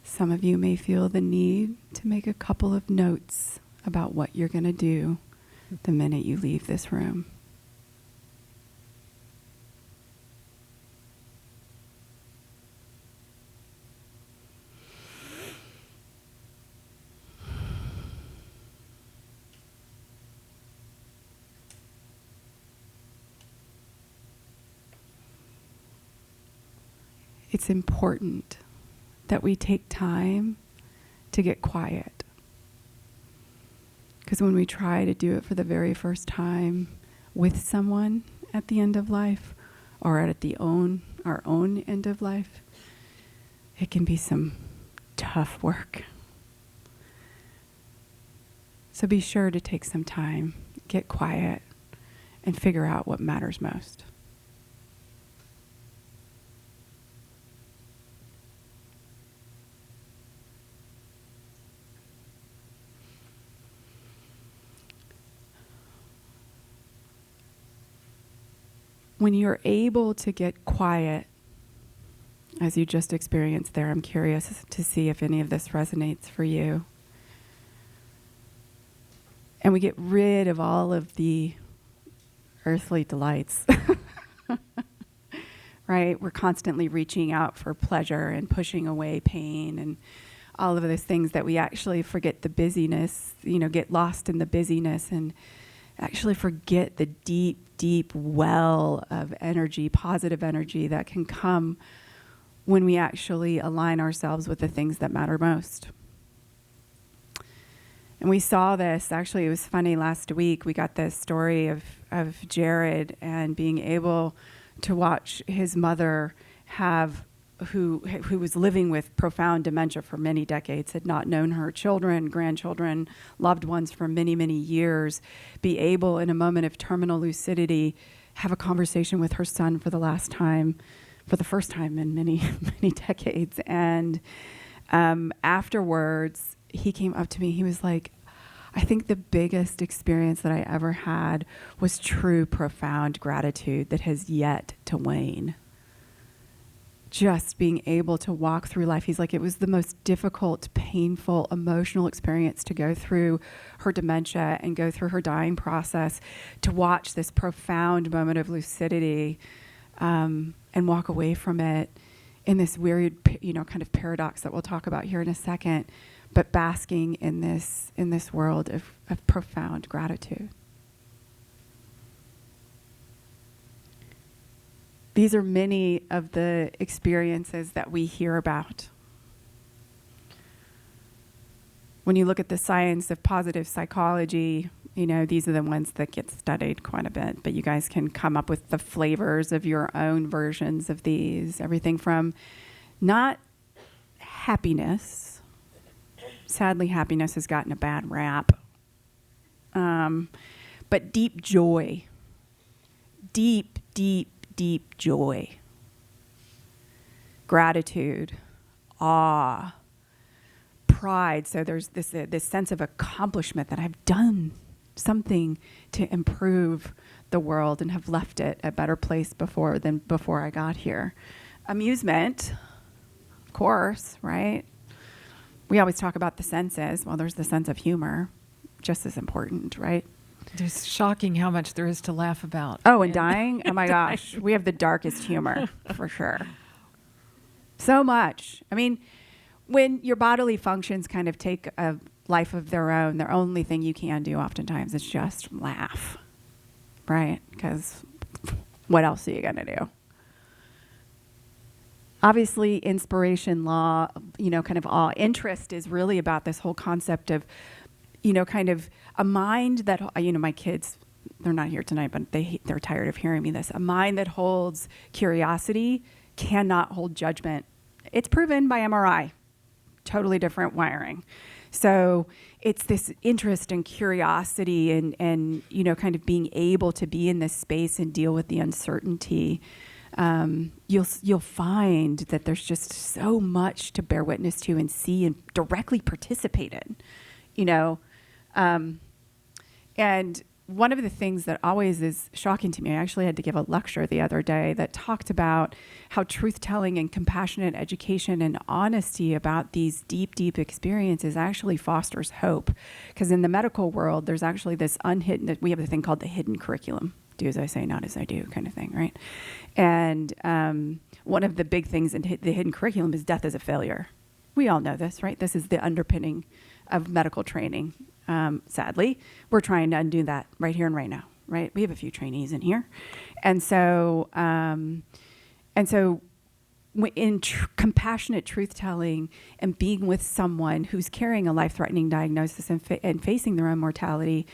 Some of you may feel the need to make a couple of notes about what you're going to do the minute you leave this room. It's important that we take time to get quiet. Because when we try to do it for the very first time with someone at the end of life or at our own end of life, it can be some tough work. So be sure to take some time, get quiet, and figure out what matters most. When you're able to get quiet, as you just experienced there, I'm curious to see if any of this resonates for you. And we get rid of all of the earthly delights, right? We're constantly reaching out for pleasure and pushing away pain and all of those things that we actually forget the busyness, get lost in the busyness and actually forget the deep, deep well of energy, positive energy that can come when we actually align ourselves with the things that matter most. And we saw this, actually, it was funny, last week we got this story of Jared and being able to watch his mother who was living with profound dementia for many decades, had not known her children, grandchildren, loved ones for many, many years, be able in a moment of terminal lucidity, have a conversation with her son for the first time in many, many decades. And afterwards, he came up to me, he was like, I think the biggest experience that I ever had was true, profound gratitude that has yet to wane. Just being able to walk through life. He's like, it was the most difficult, painful, emotional experience to go through her dementia and go through her dying process, to watch this profound moment of lucidity and walk away from it in this weird, kind of paradox that we'll talk about here in a second, but basking in this world of profound gratitude. These are many of the experiences that we hear about. When you look at the science of positive psychology, these are the ones that get studied quite a bit, but you guys can come up with the flavors of your own versions of these. Everything from not happiness. Sadly, happiness has gotten a bad rap. But deep joy. Deep, deep, deep joy. Gratitude. Awe. Pride. So there's this sense of accomplishment that I've done something to improve the world and have left it a better place than before I got here. Amusement, of course, right? We always talk about the senses. Well, there's the sense of humor, just as important, right? It's shocking how much there is to laugh about. Oh, and dying? Oh my gosh. We have the darkest humor, for sure. So much. I mean, when your bodily functions kind of take a life of their own, the only thing you can do oftentimes is just laugh, right? Because what else are you going to do? Obviously, inspiration law, kind of all interest is really about this whole concept of, kind of a mind that, my kids, they're not here tonight, but they're tired of hearing me this. A mind that holds curiosity cannot hold judgment. It's proven by MRI. Totally different wiring. So it's this interest and curiosity and kind of being able to be in this space and deal with the uncertainty. You'll find that there's just so much to bear witness to and see and directly participate in, and one of the things that always is shocking to me, I actually had to give a lecture the other day that talked about how truth-telling and compassionate education and honesty about these deep, deep experiences actually fosters hope. Because in the medical world, there's actually this unhidden, we have a thing called the hidden curriculum. Do as I say, not as I do kind of thing, right? And one of the big things in the hidden curriculum is death as a failure. We all know this, right? This is the underpinning of medical training. Sadly, we're trying to undo that right here and right now, right? We have a few trainees in here. And so in compassionate truth-telling and being with someone who's carrying a life-threatening diagnosis and facing their own mortality,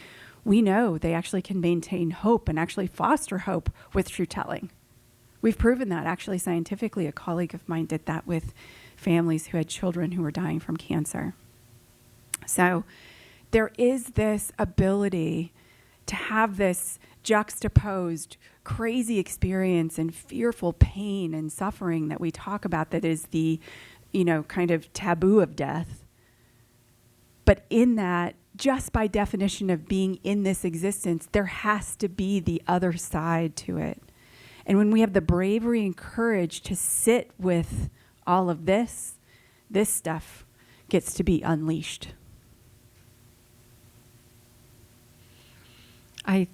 we know they actually can maintain hope and actually foster hope with truth-telling. We've proven that actually scientifically. A colleague of mine did that with families who had children who were dying from cancer. So there is this ability to have this juxtaposed crazy experience and fearful pain and suffering that we talk about that is the, kind of taboo of death. But in that, just by definition of being in this existence, there has to be the other side to it. And when we have the bravery and courage to sit with all of this stuff gets to be unleashed. I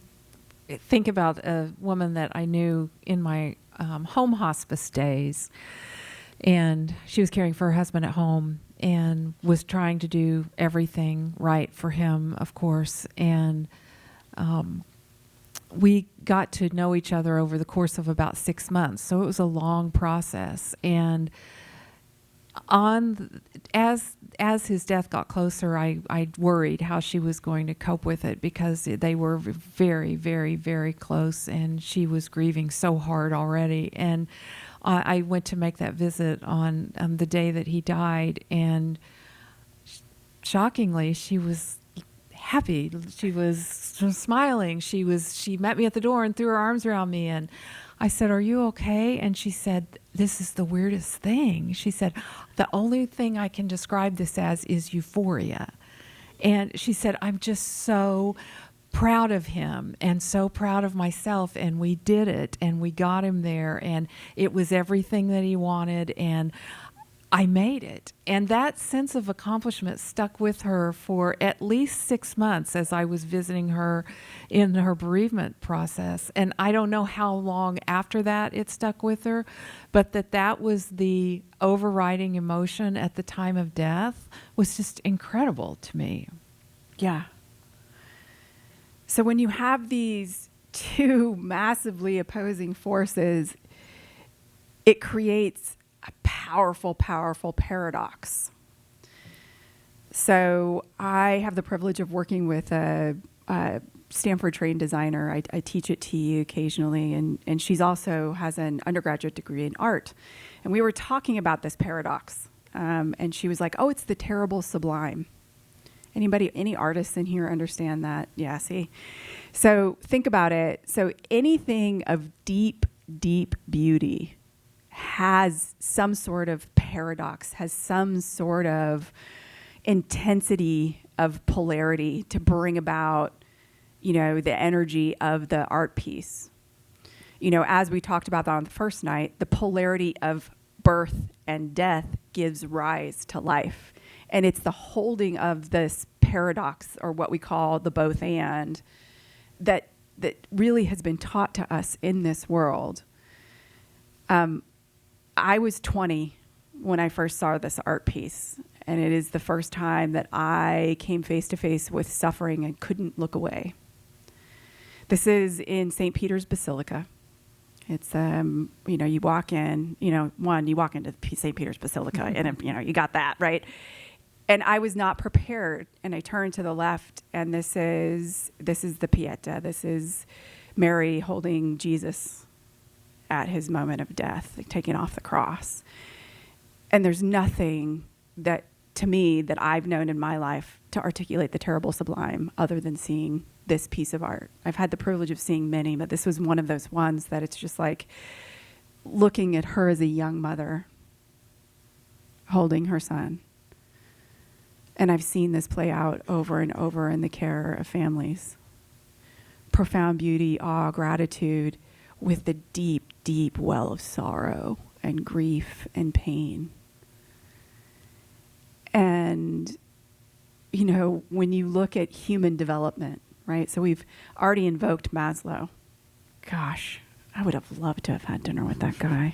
think about a woman that I knew in my home hospice days, and she was caring for her husband at home and was trying to do everything right for him, of course. And we got to know each other over the course of about 6 months, so it was a long process. And as his death got closer, I worried how she was going to cope with it, because they were very, very, very close, and she was grieving so hard already. And I went to make that visit on the day that he died, and shockingly, she was happy. She was smiling. She met me at the door and threw her arms around me, and I said, "Are you okay?" And she said, "This is the weirdest thing." She said, "The only thing I can describe this as is euphoria." And she said, "I'm just so proud of him and so proud of myself, and we did it, and we got him there, and it was everything that he wanted, and I made it. And that sense of accomplishment stuck with her for at least 6 months as I was visiting her in her bereavement process. And I don't know how long after that it stuck with her, but that was the overriding emotion at the time of death was just incredible to me. Yeah. So when you have these two massively opposing forces, it creates a powerful, powerful paradox. So I have the privilege of working with a Stanford-trained designer. I teach at TU occasionally, and she's also has an undergraduate degree in art. And we were talking about this paradox, and she was like, "Oh, it's the terrible sublime." Any artists in here understand that? Yeah, see? So think about it. So anything of deep, deep beauty has some sort of paradox, has some sort of intensity of polarity to bring about, the energy of the art piece. As we talked about that on the first night, the polarity of birth and death gives rise to life. And it's the holding of this paradox, or what we call the both and, that really has been taught to us in this world. I was 20 when I first saw this art piece, and it is the first time that I came face to face with suffering and couldn't look away. This is in St. Peter's Basilica. It's, you walk in, you walk into St. Peter's Basilica, and, you got that, right? And I was not prepared, and I turned to the left, and this is the Pieta. This is Mary holding Jesus at his moment of death, like taking off the cross. And there's nothing that, to me, that I've known in my life to articulate the terrible sublime other than seeing this piece of art. I've had the privilege of seeing many, but this was one of those ones that it's just like looking at her as a young mother holding her son. And I've seen this play out over and over in the care of families. Profound beauty, awe, gratitude, with the deep, deep well of sorrow and grief and pain. And, when you look at human development, right? So we've already invoked Maslow. Gosh, I would have loved to have had dinner with that guy.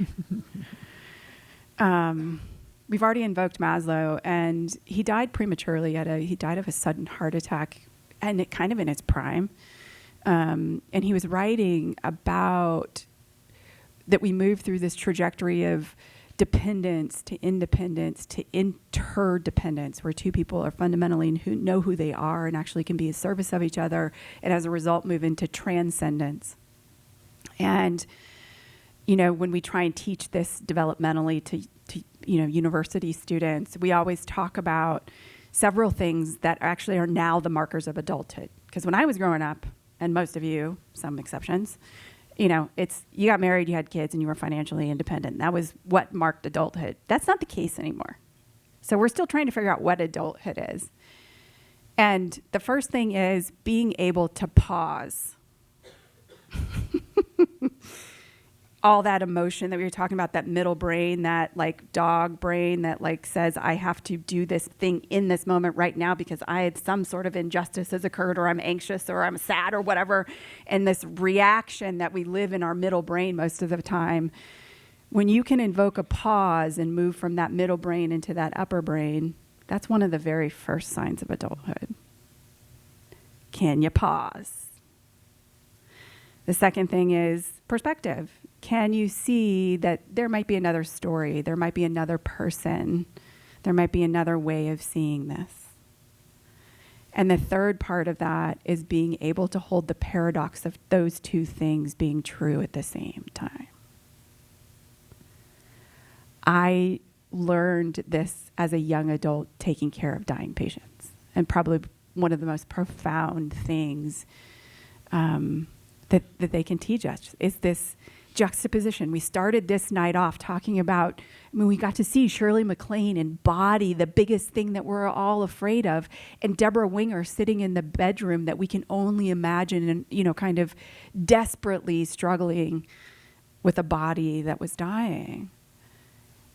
We've already invoked Maslow, and he died prematurely. He died of a sudden heart attack, and it kind of in his prime. And he was writing about that we move through this trajectory of dependence to independence to interdependence, where two people are fundamentally who know who they are and actually can be a service of each other, and as a result move into transcendence. And when we try and teach this developmentally to university students, we always talk about several things that actually are now the markers of adulthood. Because when I was growing up, and most of you, some exceptions, it's you got married, you had kids, and you were financially independent. That was what marked adulthood. That's not the case anymore. So we're still trying to figure out what adulthood is. And the first thing is being able to pause. All that emotion that we were talking about, that middle brain, that like dog brain that like says, I have to do this thing in this moment right now because I had some sort of injustice has occurred, or I'm anxious, or I'm sad, or whatever. And this reaction that we live in our middle brain most of the time, when you can invoke a pause and move from that middle brain into that upper brain, that's one of the very first signs of adulthood. Can you pause? The second thing is perspective. Can you see that there might be another story, there might be another person, there might be another way of seeing this? And the third part of that is being able to hold the paradox of those two things being true at the same time. I learned this as a young adult taking care of dying patients. And probably one of the most profound things that they can teach us is this juxtaposition. We started this night off talking about, we got to see Shirley MacLaine embody the biggest thing that we're all afraid of, and Deborah Winger sitting in the bedroom that we can only imagine and, kind of desperately struggling with a body that was dying.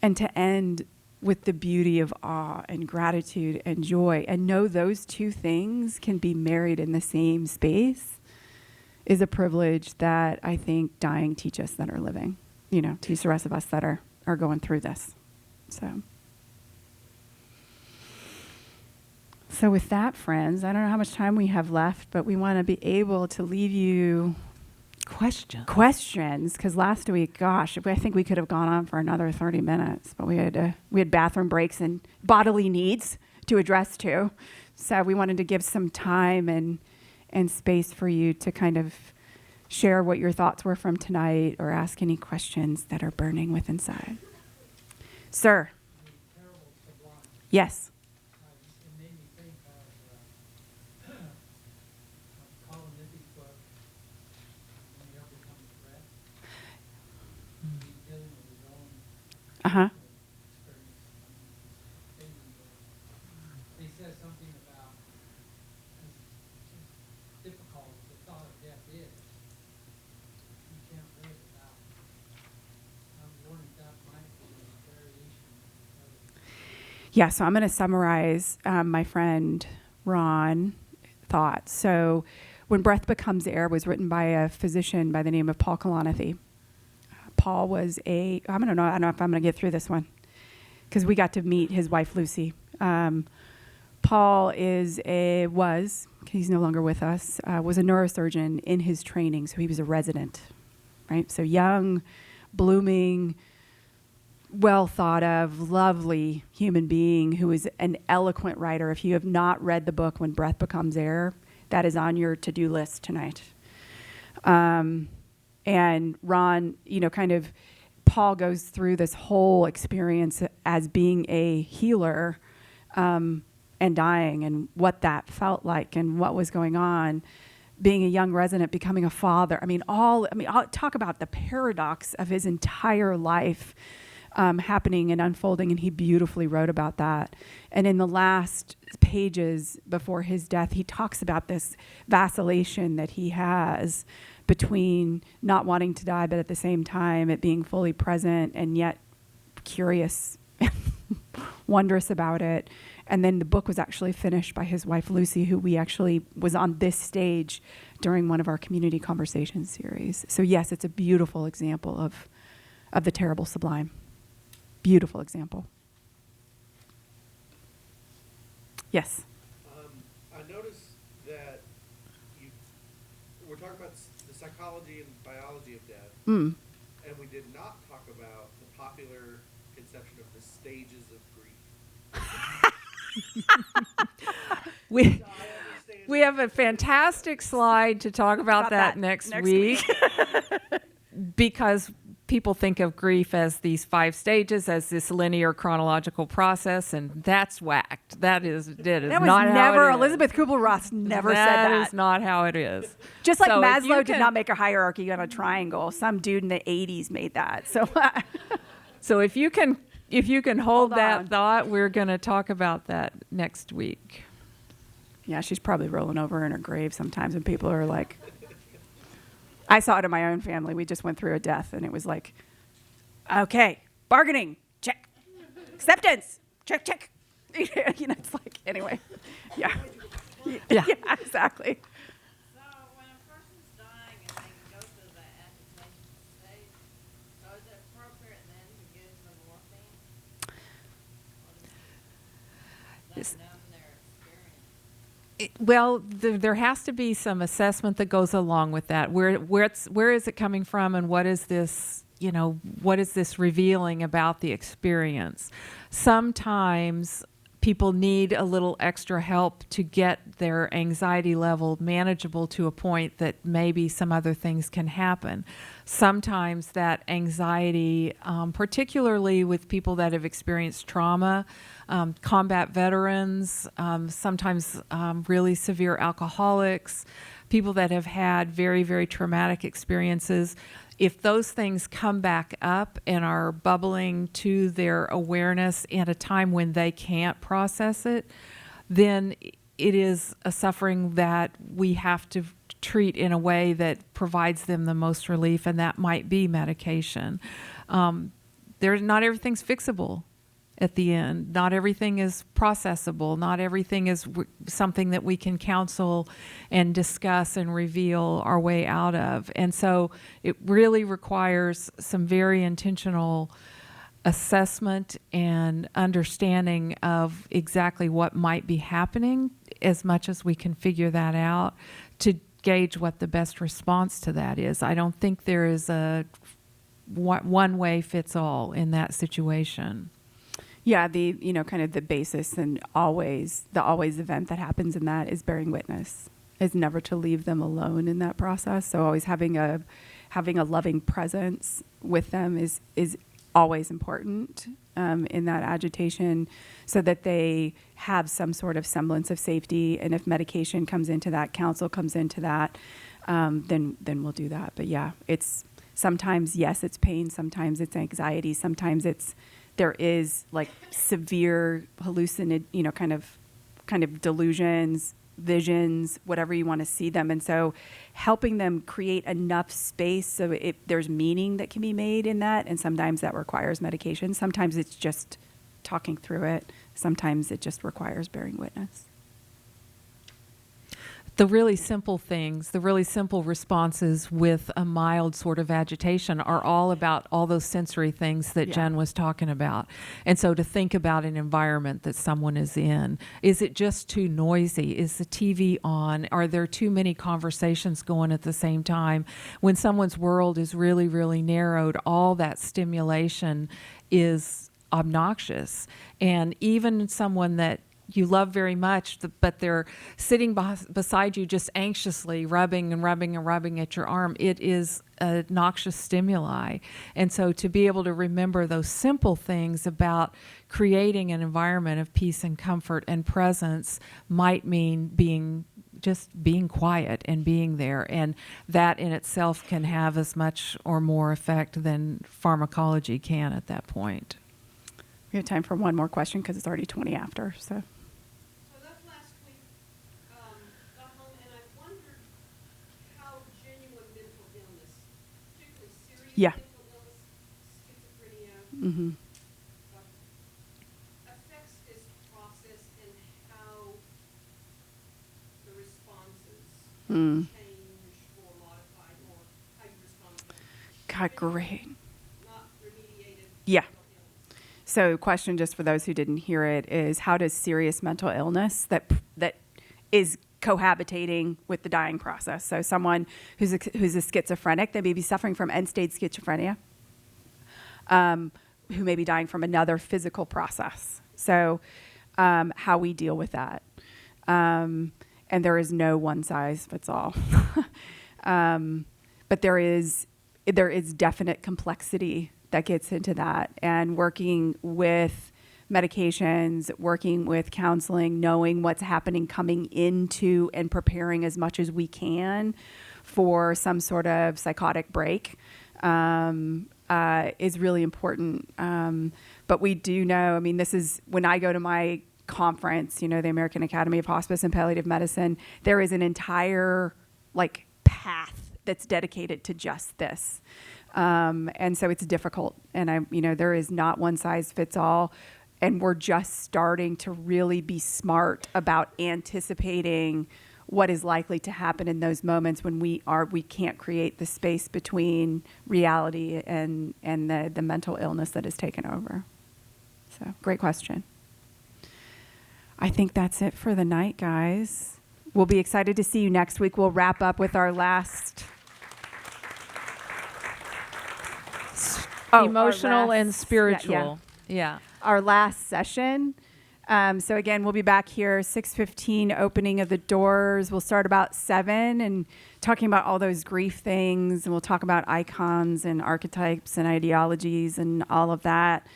And to end with the beauty of awe and gratitude and joy, and know those two things can be married in the same space, is a privilege that I think dying teach us that are living, teach the rest of us that are going through this. So with that, friends, I don't know how much time we have left, but we want to be able to leave you questions, because last week, gosh, I think we could have gone on for another 30 minutes, but we had bathroom breaks and bodily needs to address too. So we wanted to give some time and space for you to kind of share what your thoughts were from tonight, or ask any questions that are burning within inside. Sir. Yes. It made me think of Colin Libby's book, When the Air Becomes a Threat. He's dealing with his own Uh-huh. experience. He says something about as difficult as the thought of death is, you can't live without it. I'm wondering if that might be a variation of it. Yeah, so I'm going to summarize my friend Ron thoughts. So When Breath Becomes Air was written by a physician by the name of Paul Kalanithi. Paul was I don't know if I'm going to get through this one, because we got to meet his wife, Lucy. Paul he's no longer with us, was a neurosurgeon in his training, so he was a resident, right? So young, blooming, well thought of, lovely human being who is an eloquent writer. If you have not read the book When Breath Becomes Air, that is on your to-do list tonight. And Ron, Paul goes through this whole experience as being a healer and dying, and what that felt like and what was going on, being a young resident, becoming a father. I'll talk about the paradox of his entire life happening and unfolding, and he beautifully wrote about that. And in the last pages before his death, he talks about this vacillation that he has between not wanting to die, but at the same time it being fully present and yet curious, wondrous about it. And then the book was actually finished by his wife, Lucy, who we actually was on this stage during one of our community conversation series. So yes, it's a beautiful example of the terrible sublime. Beautiful example. Yes. I noticed that we're talking about the psychology and biology of death, and we did not talk about the popular conception of the stages of grief. We have a fantastic slide to talk about that next week. Because people think of grief as these 5 stages, as this linear chronological process, and that's whacked. That is not how it is. Elizabeth Kubler-Ross never said that. That is not how it is. Just like Maslow did not make a hierarchy on a triangle. Some dude in the 80s made that. So if you can hold that thought, we're going to talk about that next week. Yeah, she's probably rolling over in her grave sometimes when people are like, I saw it in my own family. We just went through a death, and it was like, okay, bargaining, check. Acceptance, check, check. It's like, anyway. Yeah. Yeah, exactly. So when a person's dying and they go through the agitation stage, so is it appropriate then to give them morphine? Yes. Let them their experience. Well, there has to be some assessment that goes along with that. Where is it coming from, and what is this? What is this revealing about the experience? Sometimes people need a little extra help to get their anxiety level manageable to a point that maybe some other things can happen. Sometimes that anxiety, particularly with people that have experienced trauma, combat veterans, sometimes really severe alcoholics, people that have had very, very traumatic experiences, if those things come back up and are bubbling to their awareness at a time when they can't process it, then it is a suffering that we have to treat in a way that provides them the most relief, and that might be medication. Not everything's fixable. at the end. Not everything is processable. Not everything is something that we can counsel and discuss and reveal our way out of. And so it really requires some very intentional assessment and understanding of exactly what might be happening, as much as we can figure that out, to gauge what the best response to that is. I don't think there is a one way fits all in that situation. Yeah, the kind of the basis and always event that happens in that is bearing witness, is never to leave them alone in that process. So always having a loving presence with them is always important in that agitation, so that they have some sort of semblance of safety. And if medication comes into that, counsel comes into that, then we'll do that. But yeah, it's sometimes, yes, it's pain. Sometimes it's anxiety. Sometimes there is like severe kind of delusions, visions, whatever you want to see them. And so helping them create enough space so there's meaning that can be made in that. And sometimes that requires medication. Sometimes it's just talking through it. Sometimes it just requires bearing witness. The really simple things, the really simple responses with a mild sort of agitation are all about all those sensory things that Jen was talking about. And so to think about an environment that someone is in, is it just too noisy? Is the TV on? Are there too many conversations going at the same time? When someone's world is really, really narrowed, all that stimulation is obnoxious. And even someone that you love very much, but they're sitting beside you just anxiously rubbing and rubbing and rubbing at your arm, it is a noxious stimuli. And so to be able to remember those simple things about creating an environment of peace and comfort and presence might mean being quiet and being there. And that in itself can have as much or more effect than pharmacology can at that point. We have time for one more question because it's already 20 after, so. Last week, got home and I wondered how genuine mental illness, particularly serious mental illness, schizophrenia, affects this process and how the responses change or modified, or how you respond to them. God, great. Not remediated. Yeah. mental illness. So question, just for those who didn't hear it, is how does serious mental illness that is cohabitating with the dying process? So someone who's a schizophrenic, they may be suffering from end-stage schizophrenia, who may be dying from another physical process. So how we deal with that. And there is no one size fits all. But there is definite complexity that gets into that, and working with medications, working with counseling, knowing what's happening coming into and preparing as much as we can for some sort of psychotic break is really important. But we do know, this is when I go to my conference, the American Academy of Hospice and Palliative Medicine, there is an entire path that's dedicated to just this. And so it's difficult, and there is not one size fits all, and we're just starting to really be smart about anticipating what is likely to happen in those moments when we can't create the space between reality and the mental illness that has taken over. So great question. I think that's it for the night, guys. We'll be excited to see you next week. We'll wrap up with our last emotional and spiritual. Yeah. Our last session. So again, we'll be back here 6:15, opening of the doors. We'll start about 7 and talking about all those grief things, and we'll talk about icons and archetypes and ideologies and all of that,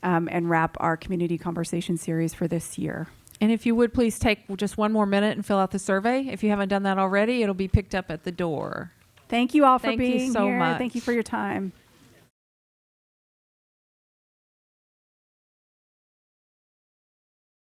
and wrap our community conversation series for this year. And if you would please take just one more minute and fill out the survey. If you haven't done that already, it'll be picked up at the door. Thank you all for Thank you being so here. much. Thank you for your time.